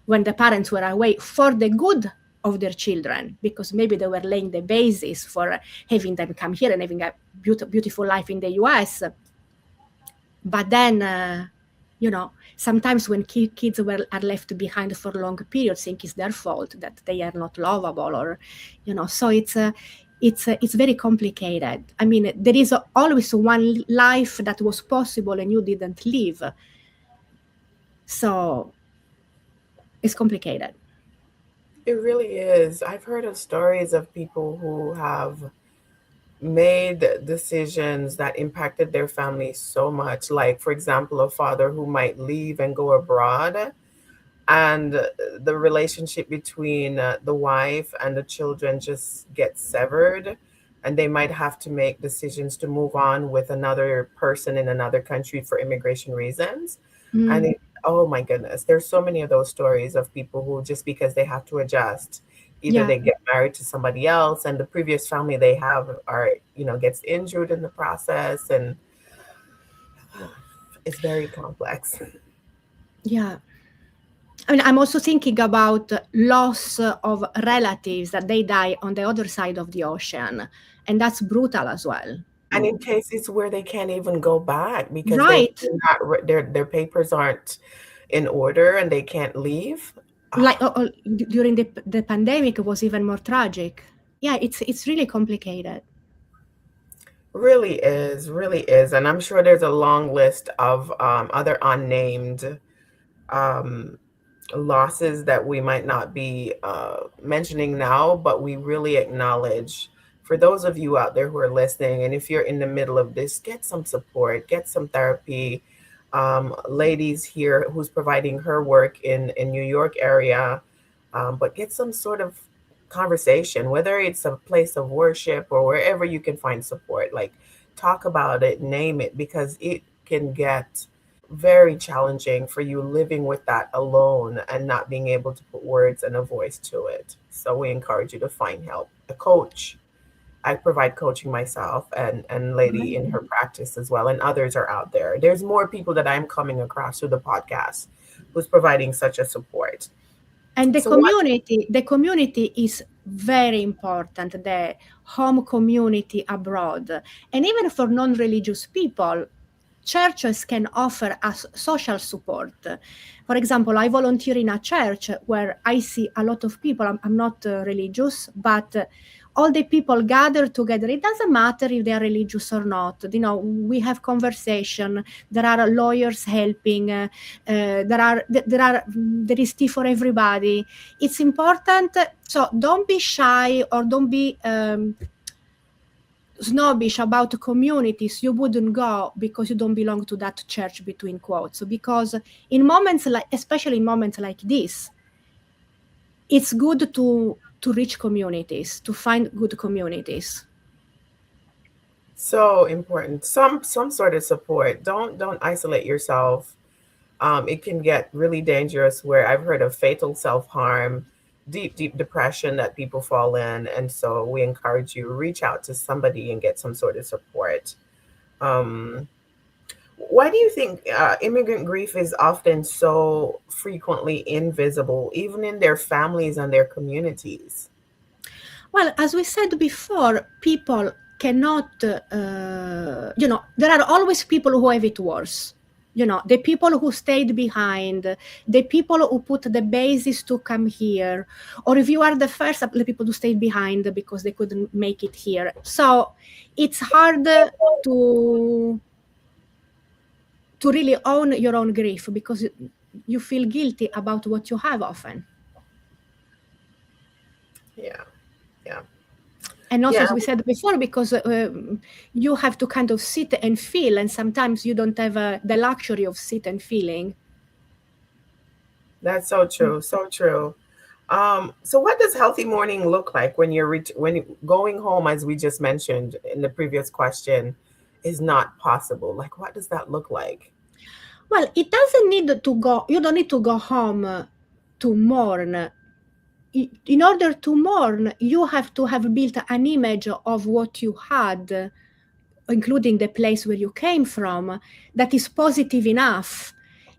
when the parents were away for the good of their children, because maybe they were laying the basis for having them come here and having a beautiful life in the US. But then, sometimes when kids are left behind for long periods, think it's their fault that they are not lovable, or, so it's very complicated. I mean, there is always one life that was possible and you didn't live. So it's complicated. It really is. I've heard of stories of people who have made decisions that impacted their family so much. Like, for example, a father who might leave and go abroad, and the relationship between the wife and the children just gets severed, and they might have to make decisions to move on with another person in another country for immigration reasons. And oh my goodness, there's so many of those stories of people who, just because they have to adjust, either they get married to somebody else and the previous family they have are, gets injured in the process, and it's very complex. Yeah. I mean, I'm also thinking about loss of relatives that they die on the other side of the ocean, and that's brutal as well. And in cases where they can't even go back because Right. their papers aren't in order and they can't leave. Like during the pandemic, it was even more tragic. Yeah, it's really complicated. Really is. And I'm sure there's a long list of other unnamed losses that we might not be mentioning now, but we really acknowledge, for those of you out there who are listening, and if you're in the middle of this, get some support, get some therapy. Ladies here who's providing her work in New York area, but get some sort of conversation, whether it's a place of worship or wherever you can find support. Like, talk about it, name it, because it can get very challenging for you living with that alone and not being able to put words and a voice to it. So we encourage you to find help. A coach. I provide coaching myself, and Leide in her practice as well, and others are out there. There's more people that I'm coming across through the podcast who's providing such a support. And the community is very important, the home community abroad. And even for non-religious people, churches can offer us social support. For example, I volunteer in a church where I see a lot of people. I'm not religious, but all the people gather together. It doesn't matter if they are religious or not. We have conversation. There are lawyers helping. There is tea for everybody. It's important. So don't be shy or don't be snobbish about communities you wouldn't go because you don't belong to that church, between quotes. Because in moments especially in moments like this, it's good to reach communities, to find good communities. So important. Some sort of support. Don't isolate yourself. It can get really dangerous, where I've heard of fatal self-harm, deep depression that people fall in. And so we encourage you, reach out to somebody and get some sort of support. Why do you think immigrant grief is often so frequently invisible, even in their families and their communities? Well, as we said before, people cannot, there are always people who have it worse. The people who stayed behind, the people who put the basis to come here, or if you are the first, the people who stayed behind because they couldn't make it here. So it's hard to really own your own grief because you feel guilty about what you have often. Yeah. And also, as we said before, because you have to kind of sit and feel, and sometimes you don't have the luxury of sit and feeling. That's so true. So true. So what does healthy mourning look like when you're going home, as we just mentioned in the previous question, is not possible? Like, what does that look like? Well, it doesn't need to go, you don't need to go home to mourn. In order to mourn, you have to have built an image of what you had, including the place where you came from, that is positive enough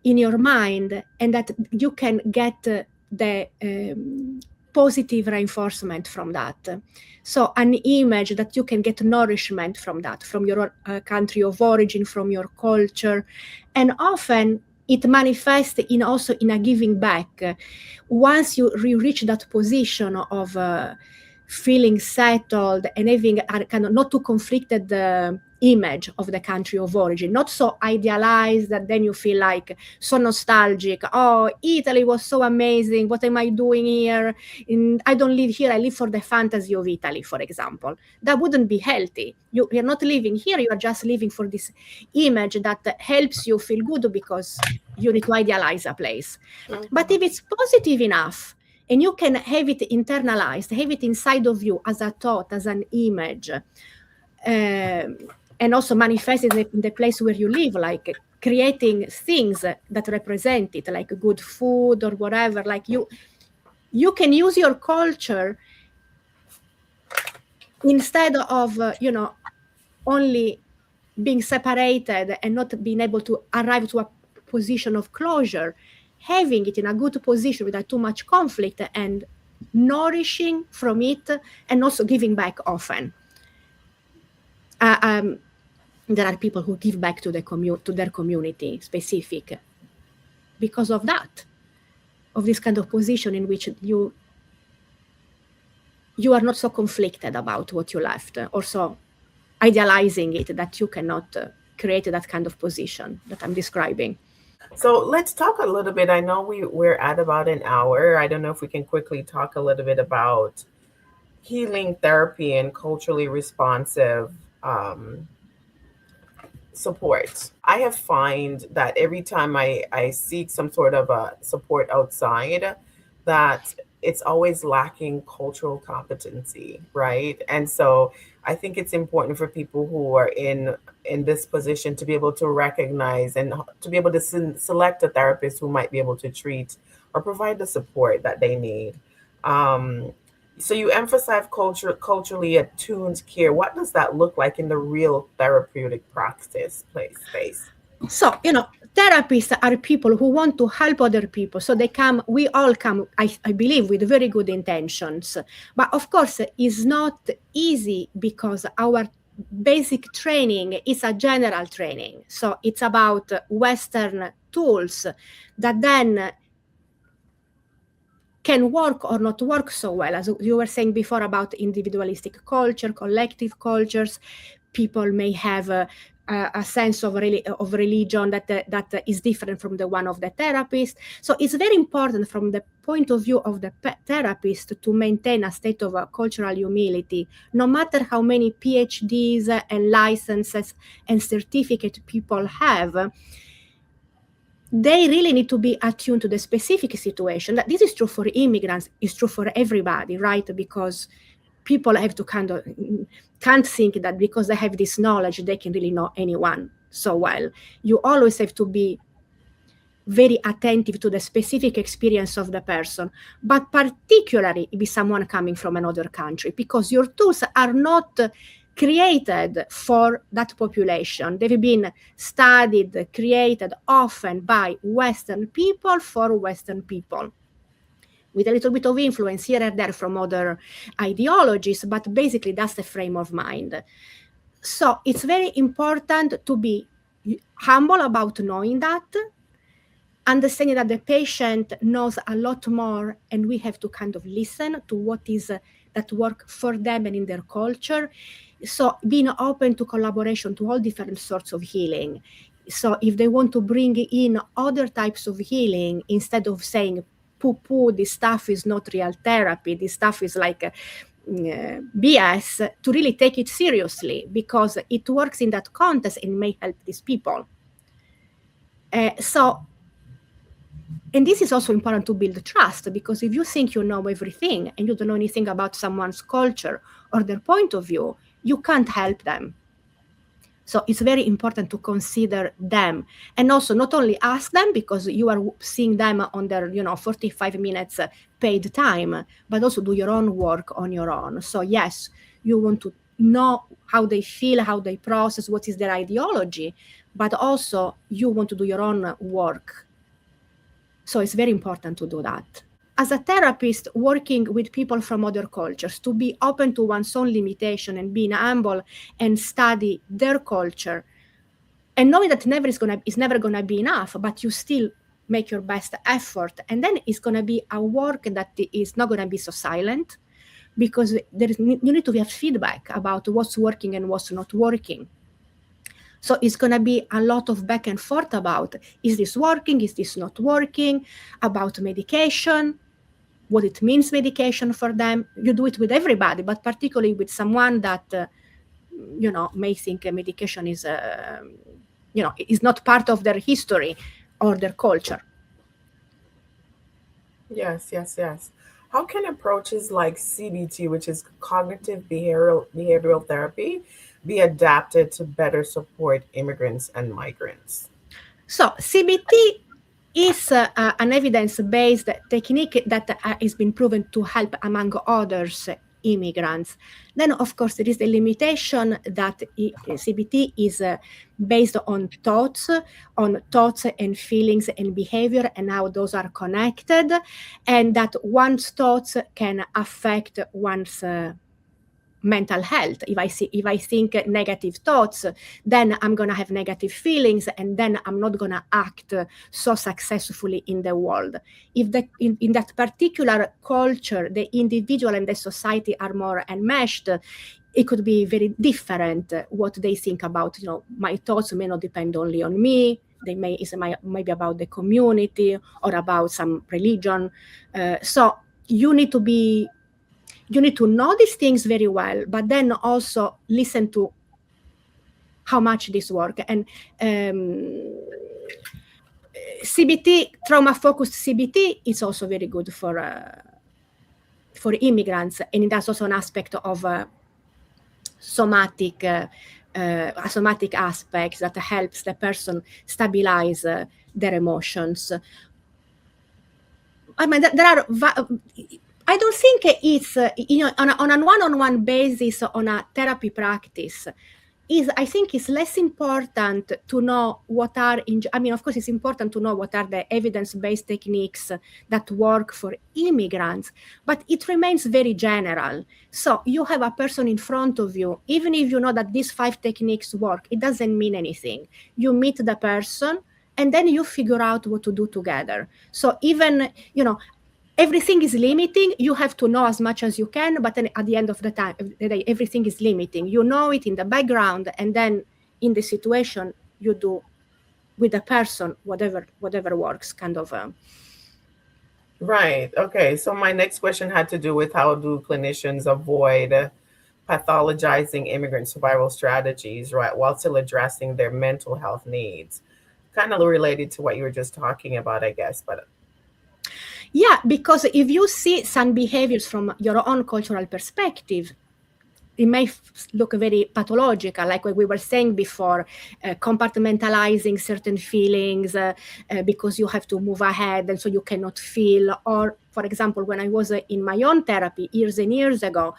in your mind, and that you can get the positive reinforcement from that. So an image that you can get nourishment from that, from your country of origin, from your culture. And often it manifests also in a giving back. Once you reach that position of feeling settled and having a kind of not too conflicted image of the country of origin, not so idealized that then you feel like so nostalgic. Oh, Italy was so amazing. What am I doing here? I don't live here. I live for the fantasy of Italy, for example. That wouldn't be healthy. You're not living here. You are just living for this image that helps you feel good because you need to idealize a place. Mm-hmm. But if it's positive enough, and you can have it internalized, have it inside of you as a thought, as an image, and also manifest it in the place where you live, like creating things that represent it, like good food or whatever. Like you can use your culture instead of, only being separated and not being able to arrive to a position of closure, having it in a good position without too much conflict and nourishing from it and also giving back often. There are people who give back to their community specific because of that, of this kind of position in which you are not so conflicted about what you left or so idealizing it that you cannot create that kind of position that I'm describing. So let's talk a little bit. I know we're at about an hour. I don't know if we can quickly talk a little bit about healing therapy and culturally responsive support. I have found that every time I seek some sort of a support outside, that it's always lacking cultural competency, right? And so I think it's important for people who are in this position to be able to recognize and to be able to select a therapist who might be able to treat or provide the support that they need. So you emphasize culturally attuned care. What does that look like in the real therapeutic practice space? So, therapists are people who want to help other people. So we all come, I believe, with very good intentions. But of course, it's not easy because our basic training is a general training. So it's about Western tools that then can work or not work so well. As you were saying before about individualistic culture, collective cultures, people may have a sense of religion that is different from the one of the therapist. So it's very important from the point of view of the therapist to maintain a state of cultural humility, no matter how many PhDs and licenses and certificates people have. They really need to be attuned to the specific situation. This is true for immigrants, it's true for everybody, right? Because people have to can't think that because they have this knowledge, they can really know anyone so well. You always have to be very attentive to the specific experience of the person, but particularly if it's someone coming from another country, because your tools are not created for that population. They've been studied, created often by Western people for Western people, with a little bit of influence here and there from other ideologies, but basically that's the frame of mind. So it's very important to be humble about knowing that, understanding that the patient knows a lot more, and we have to kind of listen to what is that work for them and in their culture. So being open to collaboration, to all different sorts of healing. So if they want to bring in other types of healing, instead of saying, poo-poo, this stuff is not real therapy, this stuff is like BS, to really take it seriously, because it works in that context and may help these people. And this is also important to build trust, because if you think you know everything and you don't know anything about someone's culture or their point of view, you can't help them. So it's very important to consider them, and also not only ask them because you are seeing them on their 45 minutes paid time, but also do your own work on your own. So yes, you want to know how they feel, how they process, what is their ideology, but also you want to do your own work. So it's very important to do that. As a therapist working with people from other cultures, to be open to one's own limitation and being humble and study their culture, and knowing that it's never gonna be enough, but you still make your best effort, and then it's gonna be a work that is not gonna be so silent, because you need to have feedback about what's working and what's not working. So it's going to be a lot of back and forth about, is this working? Is this not working? About medication, what it means medication for them. You do it with everybody, but particularly with someone that, may think medication is, is not part of their history or their culture. Yes. How can approaches like CBT, which is cognitive behavioral therapy, be adapted to better support immigrants and migrants? So CBT is an evidence-based technique that has been proven to help, among others, immigrants. Then, of course, there is the limitation that CBT is based on thoughts and feelings and behavior and how those are connected, and that one's thoughts can affect one's mental health. If I think negative thoughts, then I'm going to have negative feelings, and then I'm not going to act so successfully in the world. If in that particular culture, the individual and the society are more enmeshed, it could be very different what they think about. My thoughts may not depend only on me. They may be about the community or about some religion. So you need to know these things very well, but then also listen to how much this work. And CBT, trauma-focused CBT, is also very good for immigrants, and it has also an aspect of somatic aspects that helps the person stabilize their emotions. I mean, there are. I don't think it's on a one-on-one basis on a therapy practice. I think it's less important to know what are. Of course, it's important to know what are the evidence-based techniques that work for immigrants, but it remains very general. So you have a person in front of you, even if you know that these 5 techniques work, it doesn't mean anything. You meet the person, and then you figure out what to do together. So even everything is limiting. You have to know as much as you can, but then at the end of the day, everything is limiting. You know it in the background, and then in the situation, you do with the person whatever works, kind of. Right. Okay. So my next question had to do with how do clinicians avoid pathologizing immigrant survival strategies, right, while still addressing their mental health needs? Kind of related to what you were just talking about, I guess, but. Yeah, because if you see some behaviors from your own cultural perspective, it may look very pathological, like what we were saying before, compartmentalizing certain feelings because you have to move ahead, and so you cannot feel. Or, for example, when I was in my own therapy years and years ago,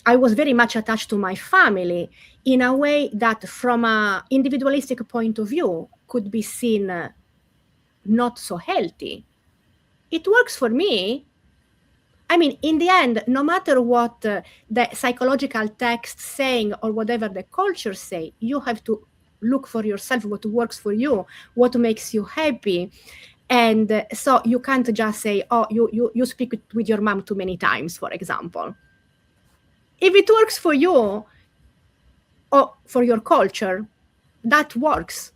I was very much attached to my family in a way that, from an individualistic point of view, could be seen not so healthy. It works for me. I mean, in the end, no matter what the psychological text saying or whatever the culture say, you have to look for yourself what works for you, what makes you happy. And so you can't just say, oh, you speak with your mom too many times, for example. If it works for you or for your culture, that works.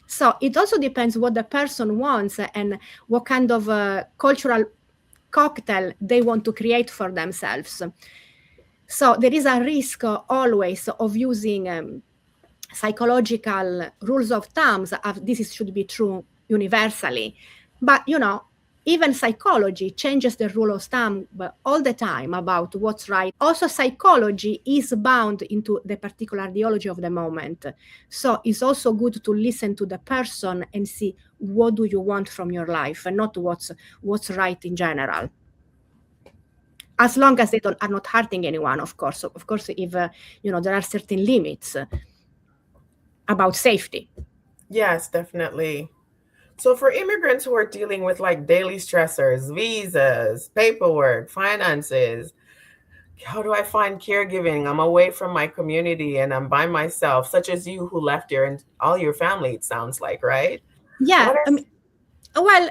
So it also depends what the person wants and what kind of cultural cocktail they want to create for themselves. So there is a risk always of using psychological rules of thumbs. This should be true universally. But, even psychology changes the rule of thumb all the time about what's right. Also, psychology is bound into the particular ideology of the moment. So it's also good to listen to the person and see what do you want from your life, and not what's right in general. As long as they are not hurting anyone, of course. Of course, if there are certain limits about safety. Yes, definitely. So for immigrants who are dealing with like daily stressors, visas, paperwork, finances, how do I find caregiving? I'm away from my community and I'm by myself, such as you who left and all your family, it sounds like, right? Yeah. Well,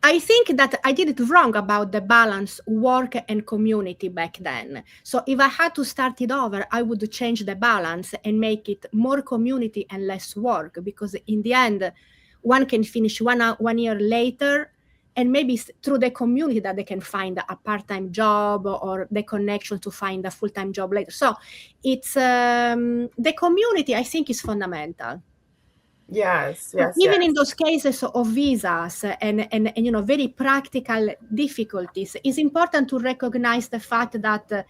I think that I did it wrong about the balance work and community back then. So if I had to start it over, I would change the balance and make it more community and less work, because in the end, one can finish 1 year later, and maybe through the community that they can find a part-time job or the connection to find a full-time job later. So it's the community, I think, is fundamental. Yes, But yes, even in yes. those cases of visas and very practical difficulties, it's important to recognize the fact that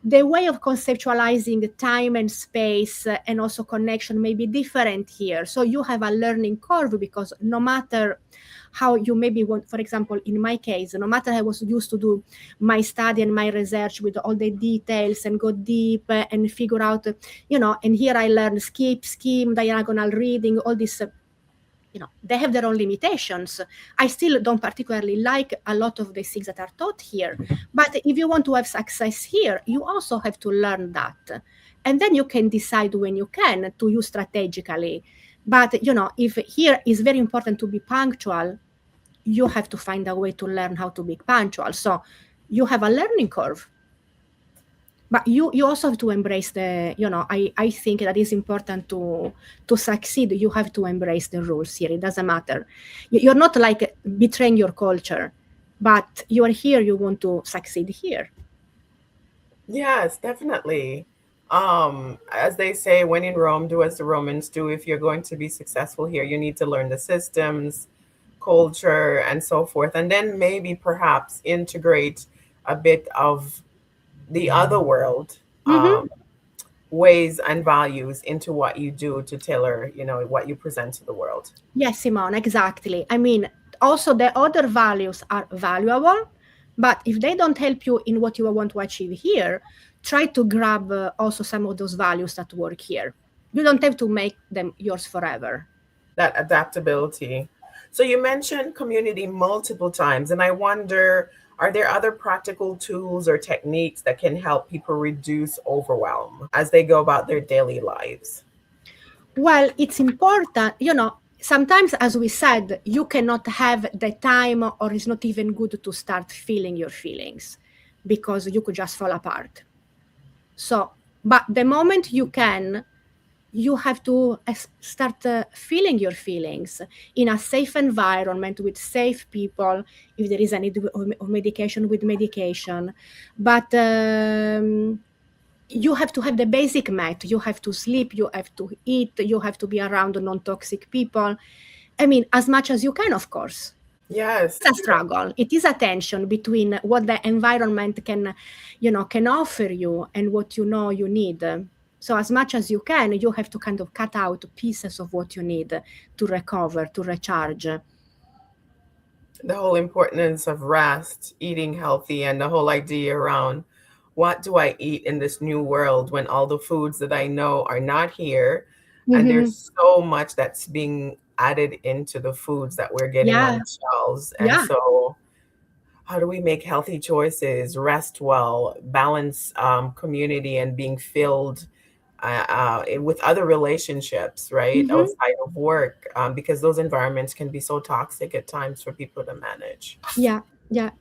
the way of conceptualizing time and space and also connection may be different here. So you have a learning curve, because no matter how you maybe want, for example, in my case, no matter I was used to do my study and my research with all the details and go deep and figure out, and here I learn skip, scheme, diagonal reading, all this. They have their own limitations. I still don't particularly like a lot of the things that are taught here. But if you want to have success here, you also have to learn that. And then you can decide when you can to use strategically. But, if here is very important to be punctual, you have to find a way to learn how to be punctual. So you have a learning curve. But you also have to embrace I think that is important to succeed. You have to embrace the rules here. It doesn't matter. You're not like betraying your culture, but you are here, you want to succeed here. Yes, definitely. As they say, when in Rome, do as the Romans do. If you're going to be successful here, you need to learn the systems, culture, and so forth, and then maybe perhaps integrate a bit of the other world Mm-hmm. ways and values into what you do to tailor, what you present to the world. Yes, Simone, exactly. I mean, also the other values are valuable, but if they don't help you in what you want to achieve here, try to grab also some of those values that work here. You don't have to make them yours forever. That adaptability. So you mentioned community multiple times, and I wonder, are there other practical tools or techniques that can help people reduce overwhelm as they go about their daily lives? Well, it's important, sometimes, as we said, you cannot have the time, or it's not even good to start feeling your feelings, because you could just fall apart. So, but the moment you can, you have to start feeling your feelings in a safe environment with safe people. If there is a need of medication, with medication. But you have to have the basic met. You have to sleep, you have to eat, you have to be around non-toxic people. I mean, as much as you can, of course. Yes. It's a struggle. It is a tension between what the environment can offer you and what you need. So as much as you can, you have to kind of cut out pieces of what you need to recover, to recharge. The whole importance of rest, eating healthy, and the whole idea around what do I eat in this new world when all the foods that I know are not here. And Mm-hmm. there's so much that's being added into the foods that we're getting on Yeah, the shelves. And yeah. so, how do we make healthy choices, rest well, balance community, and being filled with other relationships, right? Mm-hmm. Outside of work, because those environments can be so toxic at times for people to manage. Yeah, yeah.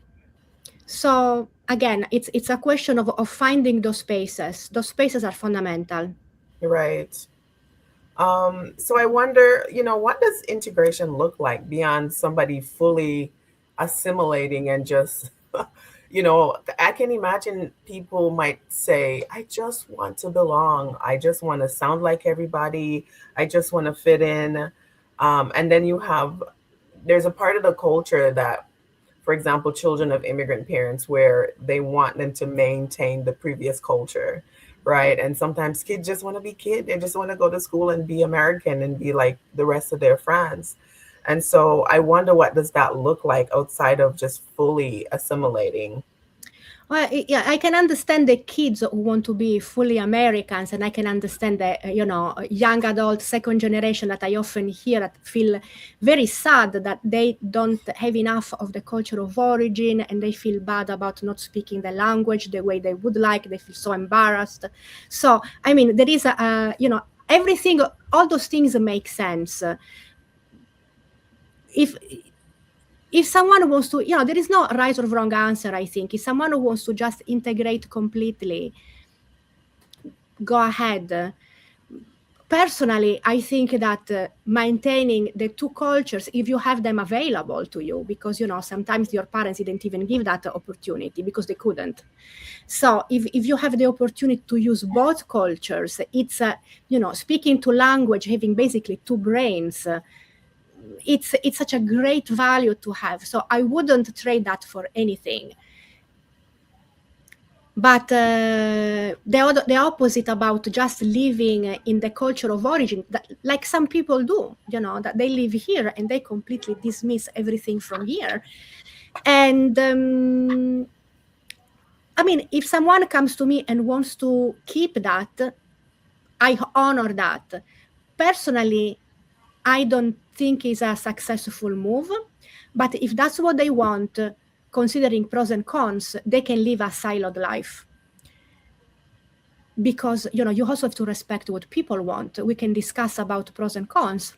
So again, it's a question of finding those spaces. Those spaces are fundamental. Right. So I wonder, what does integration look like beyond somebody fully assimilating and just, I can imagine people might say, I just want to belong. I just want to sound like everybody. I just want to fit in. And then there's a part of the culture that, for example, children of immigrant parents, where they want them to maintain the previous culture, right? And sometimes kids just want to be kids. They just want to go to school and be American and be like the rest of their friends. And so I wonder, what does that look like outside of just fully assimilating? Well, yeah, I can understand the kids who want to be fully Americans, and I can understand the young adult, second generation, that I often hear that feel very sad that they don't have enough of the culture of origin, and they feel bad about not speaking the language the way they would like. They feel so embarrassed. So, I mean, there is everything. All those things make sense. If if someone wants to, there is no right or wrong answer, I think. If someone wants to just integrate completely, go ahead. Personally, I think that maintaining the two cultures, if you have them available to you, because, sometimes your parents didn't even give that opportunity because they couldn't. So if you have the opportunity to use both cultures, it's, speaking to language, having basically two brains, it's such a great value to have. So I wouldn't trade that for anything. But the opposite about just living in the culture of origin, like some people do, that they live here and they completely dismiss everything from here. And I mean, if someone comes to me and wants to keep that, I honor that. Personally, I don't think it's a successful move, but if that's what they want, considering pros and cons, they can live a siloed life. Because, you also have to respect what people want. We can discuss about pros and cons.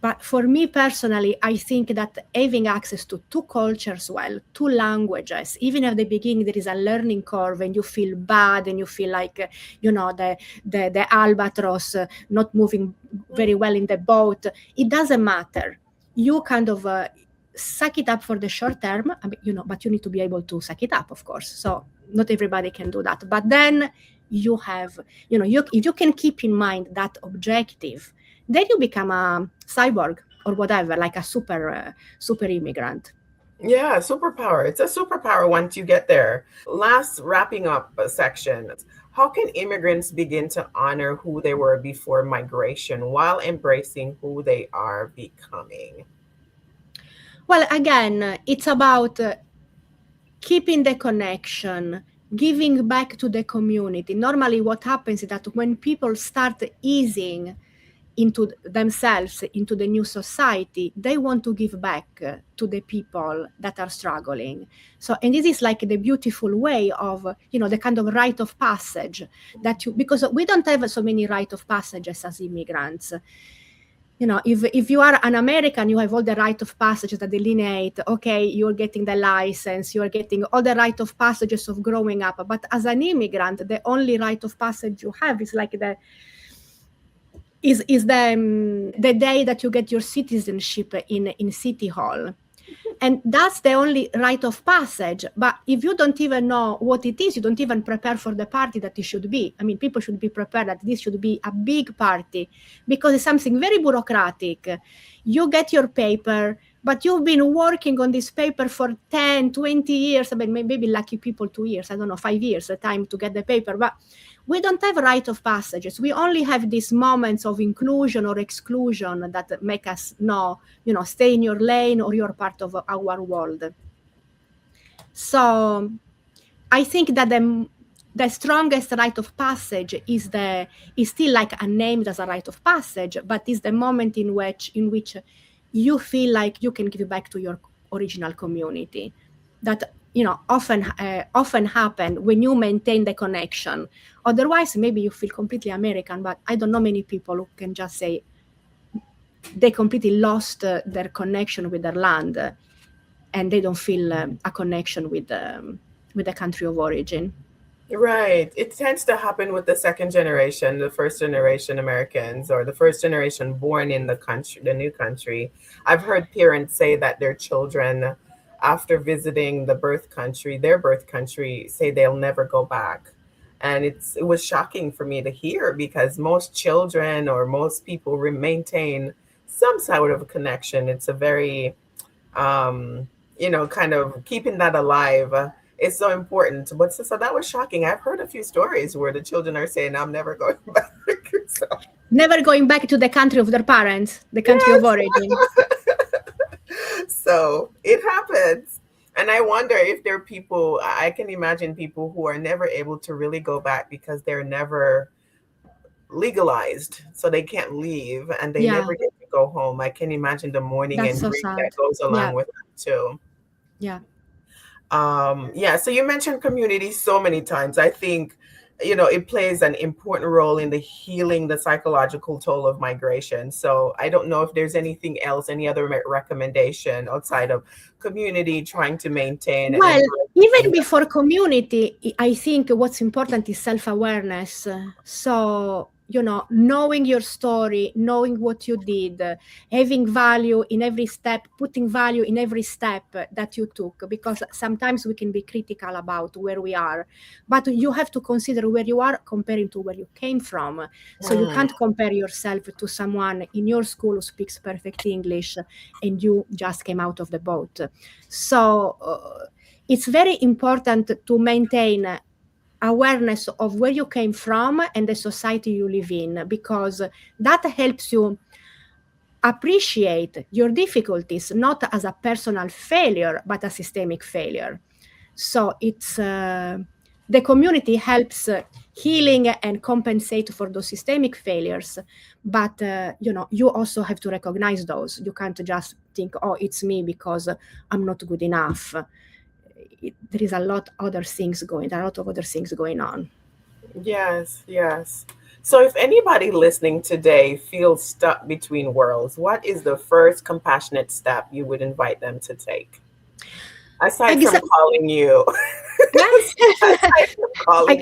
But for me personally, I think that having access to two cultures, two languages, even at the beginning there is a learning curve and you feel bad and you feel like, the albatross not moving very well in the boat, it doesn't matter. You kind of suck it up for the short term, but you need to be able to suck it up, of course. So not everybody can do that. But then you have, if you can keep in mind that objective, then you become a cyborg or whatever, like a super immigrant. Yeah, superpower. It's a superpower once you get there. Last wrapping up section. How can immigrants begin to honor who they were before migration while embracing who they are becoming? Well, again, it's about keeping the connection, giving back to the community. Normally what happens is that when people start easing into themselves, into the new society, they want to give back to the people that are struggling. So, and this is like the beautiful way of, the kind of rite of passage that because we don't have so many rite of passages as immigrants. If you are an American, you have all the rite of passages that delineate, okay, you're getting the license, you're getting all the rite of passages of growing up. But as an immigrant, the only rite of passage you have is like the day that you get your citizenship in City Hall. And that's the only rite of passage. But if you don't even know what it is, you don't even prepare for the party that it should be. I mean, people should be prepared that this should be a big party because it's something very bureaucratic. You get your paper, but you've been working on this paper for 10, 20 years. I mean, maybe lucky people 2 years, I don't know, 5 years, the time to get the paper. But we don't have rite of passages. We only have these moments of inclusion or exclusion that make us know, stay in your lane or you're part of our world. So I think that the strongest rite of passage is still like a name as a rite of passage, but is the moment in which you feel like you can give back to your original community. That often happen when you maintain the connection. Otherwise, maybe you feel completely American, but I don't know many people who can just say they completely lost their connection with their land and they don't feel a connection with the country of origin. Right. It tends to happen with the second generation, the first generation Americans, or the first generation born in the new country. I've heard parents say that their children, after visiting their birth country, say they'll never go back. And it was shocking for me to hear because most children or most people maintain some sort of a connection. It's a very, kind of keeping that alive. It's so important. But so that was shocking. I've heard a few stories where the children are saying, I'm never going back. So. Never going back to the country of their parents, the country of origin. So it happens. And I wonder if there are people, I can imagine people who are never able to really go back because they're never legalized. So they can't leave and they never get to go home. I can imagine the mourning and grief that goes along with that too. Yeah. So you mentioned community so many times. I think it plays an important role in the healing the psychological toll of migration. So I don't know if there's anything else, any other recommendation outside of community trying to maintain Well, and even before community, I think what's important is self-awareness. So, knowing your story, knowing what you did, having value in every step, putting value in every step that you took, because sometimes we can be critical about where we are, but you have to consider where you are comparing to where you came from. So you can't compare yourself to someone in your school who speaks perfect English and you just came out of the boat. So it's very important to maintain awareness of where you came from and the society you live in, because that helps you appreciate your difficulties, not as a personal failure, but a systemic failure. So it's the community helps healing and compensate for those systemic failures, but you also have to recognize those. You can't just think, oh, it's me because I'm not good enough. There is a lot of other things going on. Yes, yes. So if anybody listening today feels stuck between worlds, what is the first compassionate step you would invite them to take? Aside from calling you.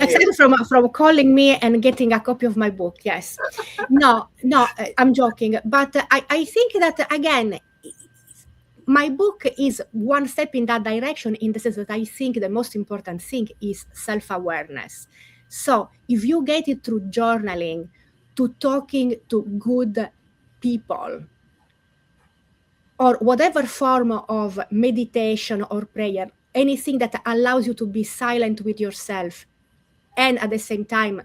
Aside from calling me and getting a copy of my book, yes. No, I'm joking. But I think that, again, my book is one step in that direction, in the sense that I think the most important thing is self-awareness. So if you get it through journaling, to talking to good people, or whatever form of meditation or prayer, anything that allows you to be silent with yourself, and at the same time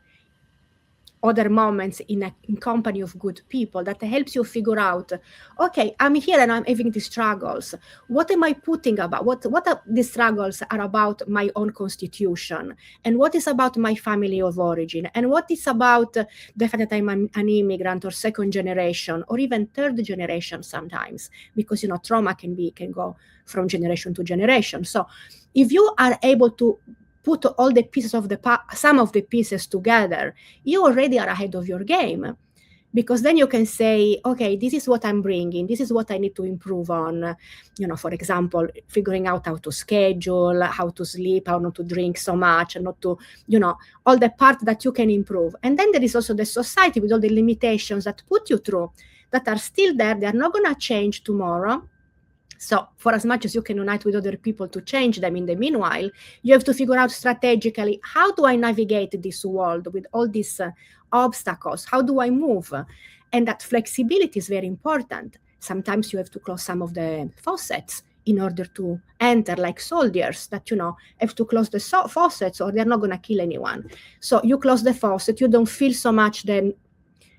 other moments in company of good people, that helps you figure out, okay, I'm here and I'm having these struggles. What am I putting about? What are these struggles are about my own constitution? And what is about my family of origin? And what is about the fact that I'm an immigrant or second generation or even third generation sometimes, because, trauma can go from generation to generation. So if you are able to put all the pieces of some of the pieces together, you already are ahead of your game, because then you can say, okay, this is what I'm bringing, this is what I need to improve on. For example, figuring out how to schedule, how to sleep, how not to drink so much, and not to, all the part that you can improve. And then there is also the society with all the limitations that put you through, that are still there. They are not going to change tomorrow. So for as much as you can unite with other people to change them, in the meanwhile, you have to figure out strategically, how do I navigate this world with all these obstacles? How do I move? And that flexibility is very important. Sometimes you have to close some of the faucets in order to enter, like soldiers that, have to close the faucets or they're not going to kill anyone. So you close the faucet, you don't feel so much the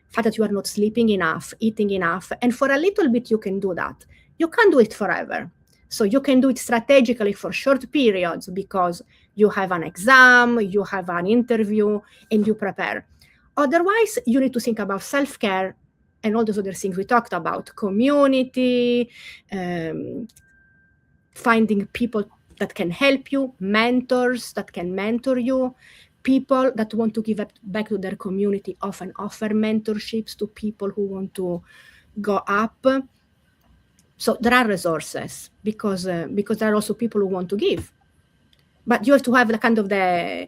fact that you are not sleeping enough, eating enough. And for a little bit, you can do that. You can't do it forever. So you can do it strategically for short periods, because you have an exam, you have an interview, and you prepare. Otherwise, you need to think about self-care and all those other things we talked about: community, finding people that can help you, mentors that can mentor you, people that want to give back to their community often offer mentorships to people who want to go up. So there are resources, because there are also people who want to give. But you have to have the kind of the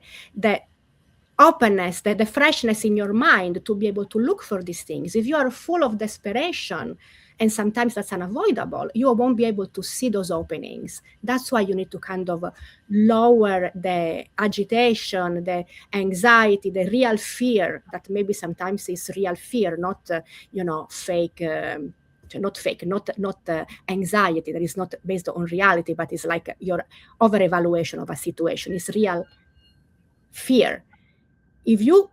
openness, the freshness in your mind to be able to look for these things. If you are full of desperation, and sometimes that's unavoidable, you won't be able to see those openings. That's why you need to kind of lower the agitation, the anxiety, the real fear, that maybe sometimes is real fear, not, fake, not anxiety that is not based on reality, but is like your over-evaluation of a situation. It's real fear. If you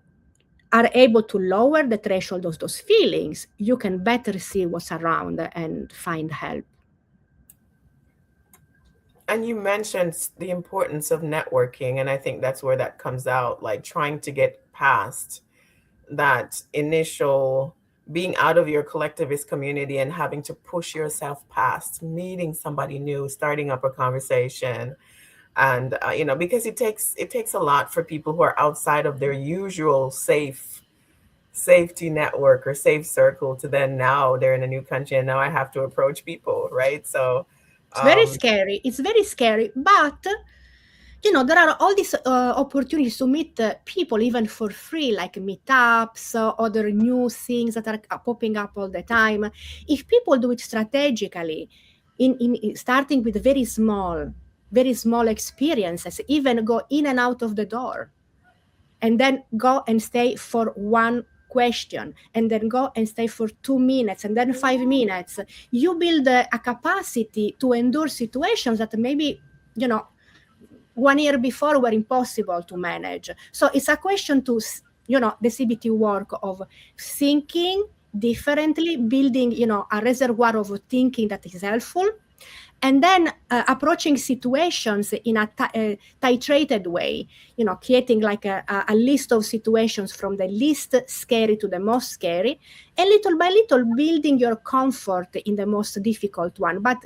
are able to lower the threshold of those feelings, you can better see what's around and find help. And you mentioned the importance of networking, and I think that's where that comes out, like trying to get past that initial being out of your collectivist community and having to push yourself past meeting somebody new, starting up a conversation. And because it takes a lot for people who are outside of their usual safety network or safe circle to then, now they're in a new country and now I have to approach people, right? So It's very scary. It's very scary. But, there are all these opportunities to meet people even for free, like meetups, other new things that are popping up all the time. If people do it strategically, in starting with very small experiences, even go in and out of the door, and then go and stay for one question, and then go and stay for 2 minutes, and then 5 minutes, you build a capacity to endure situations that maybe 1 year before were impossible to manage. So it's a question to the CBT work of thinking differently, building a reservoir of thinking that is helpful, and then approaching situations in a titrated way, creating like a list of situations from the least scary to the most scary, and little by little building your comfort in the most difficult one. But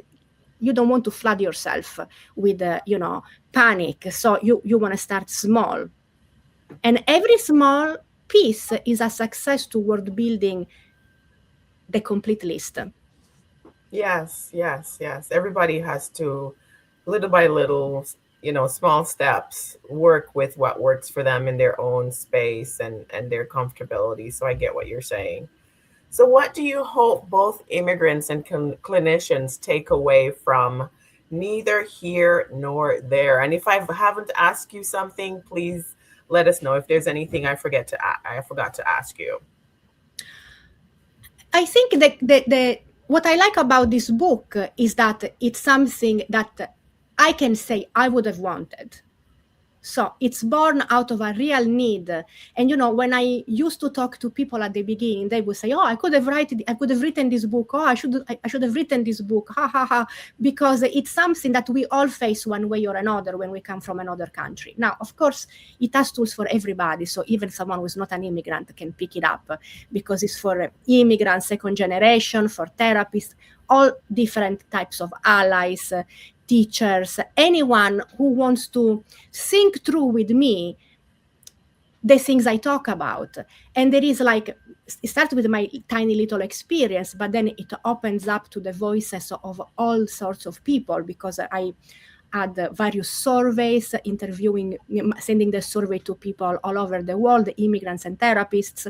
you don't want to flood yourself with, panic. So you want to start small. And every small piece is a success toward building the complete list. yes, everybody has to, little by little, small steps, work with what works for them in their own space and their comfortability. So I get what you're saying. So what do you hope both immigrants and clinicians take away from neither here nor there? And if I haven't asked you something, please let us know if there's anything I forgot to ask you. I think that what I like about this book is that it's something that I can say I would have wanted. So it's born out of a real need. And, when I used to talk to people at the beginning, they would say, oh, I could have written this book. Oh, I should have written this book. Ha, ha, ha. Because it's something that we all face one way or another when we come from another country. Now, of course, it has tools for everybody. So even someone who's not an immigrant can pick it up, because it's for immigrants, second generation, for therapists, all different types of allies, teachers, anyone who wants to think through with me the things I talk about. And there is it starts with my tiny little experience, but then it opens up to the voices of all sorts of people, because I had various surveys, sending the survey to people all over the world, immigrants and therapists,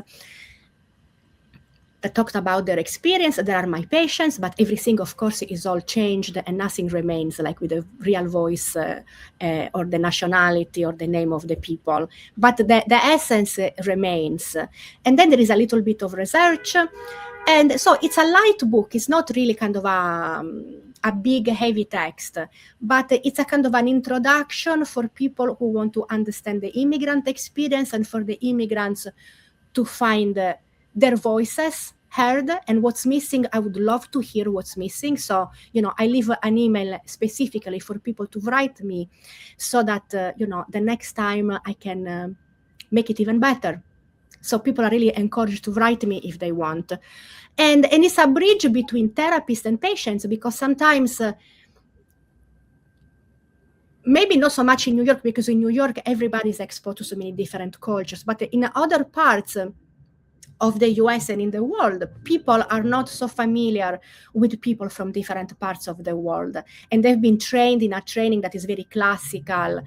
that talked about their experience. There are my patients, but everything, of course, is all changed and nothing remains like with the real voice or the nationality or the name of the people. But the essence remains. And then there is a little bit of research. And so it's a light book. It's not really kind of a big, heavy text, but it's a kind of an introduction for people who want to understand the immigrant experience, and for the immigrants to find their voices heard, and what's missing. I would love to hear what's missing. So, I leave an email specifically for people to write me, so that, the next time I can make it even better. So people are really encouraged to write me if they want. And it's a bridge between therapists and patients, because sometimes, maybe not so much in New York, because in New York, everybody's exposed to so many different cultures, but in other parts of the US and in the world, people are not so familiar with people from different parts of the world. And they've been trained in a training that is very classical,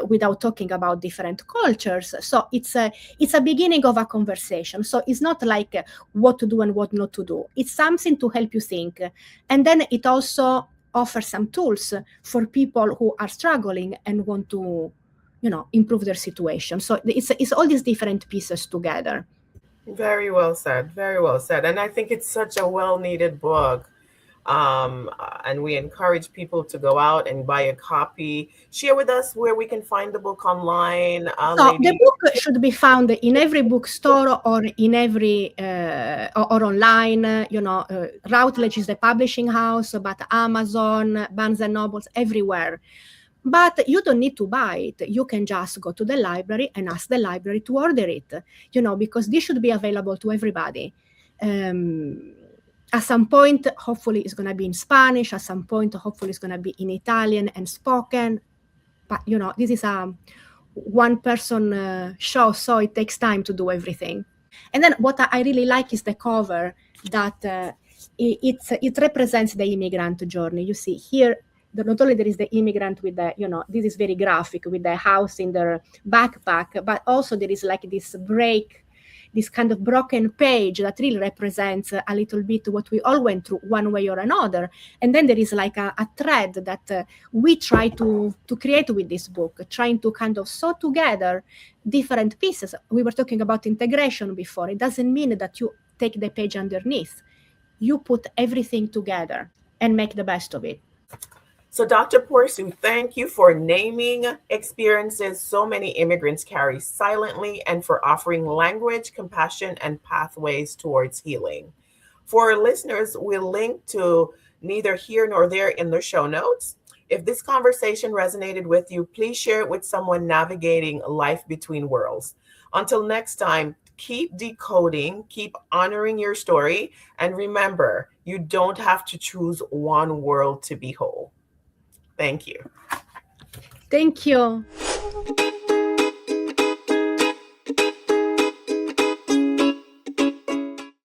without talking about different cultures. So it's a beginning of a conversation. So it's not like what to do and what not to do. It's something to help you think. And then it also offers some tools for people who are struggling and want to, improve their situation. So it's all these different pieces together. Very well said. Very well said. And I think it's such a well-needed book. And we encourage people to go out and buy a copy. Share with us where we can find the book online. So the book should be found in every bookstore or in every or online. Routledge is the publishing house, but Amazon, Barnes and Nobles, everywhere. But you don't need to buy it. You can just go to the library and ask the library to order it, because this should be available to everybody. At some point, hopefully it's going to be in Spanish. At some point, hopefully it's going to be in Italian and spoken. this is a one person show, so it takes time to do everything. And then what I really like is the cover that it represents the immigrant journey. You see here, not only there is the immigrant with the, this is very graphic with the house in their backpack, but also there is like this kind of broken page that really represents a little bit what we all went through one way or another. And then there is like a thread that we try to create with this book, trying to kind of sew together different pieces. We were talking about integration before. It doesn't mean that you take the page underneath. You put everything together and make the best of it. So, Dr. Porcu, thank you for naming experiences so many immigrants carry silently and for offering language, compassion, and pathways towards healing. For our listeners, we'll link to neither here nor there in the show notes. If this conversation resonated with you, please share it with someone navigating life between worlds. Until next time, keep decoding, keep honoring your story, and remember, you don't have to choose one world to be whole. Thank you. Thank you.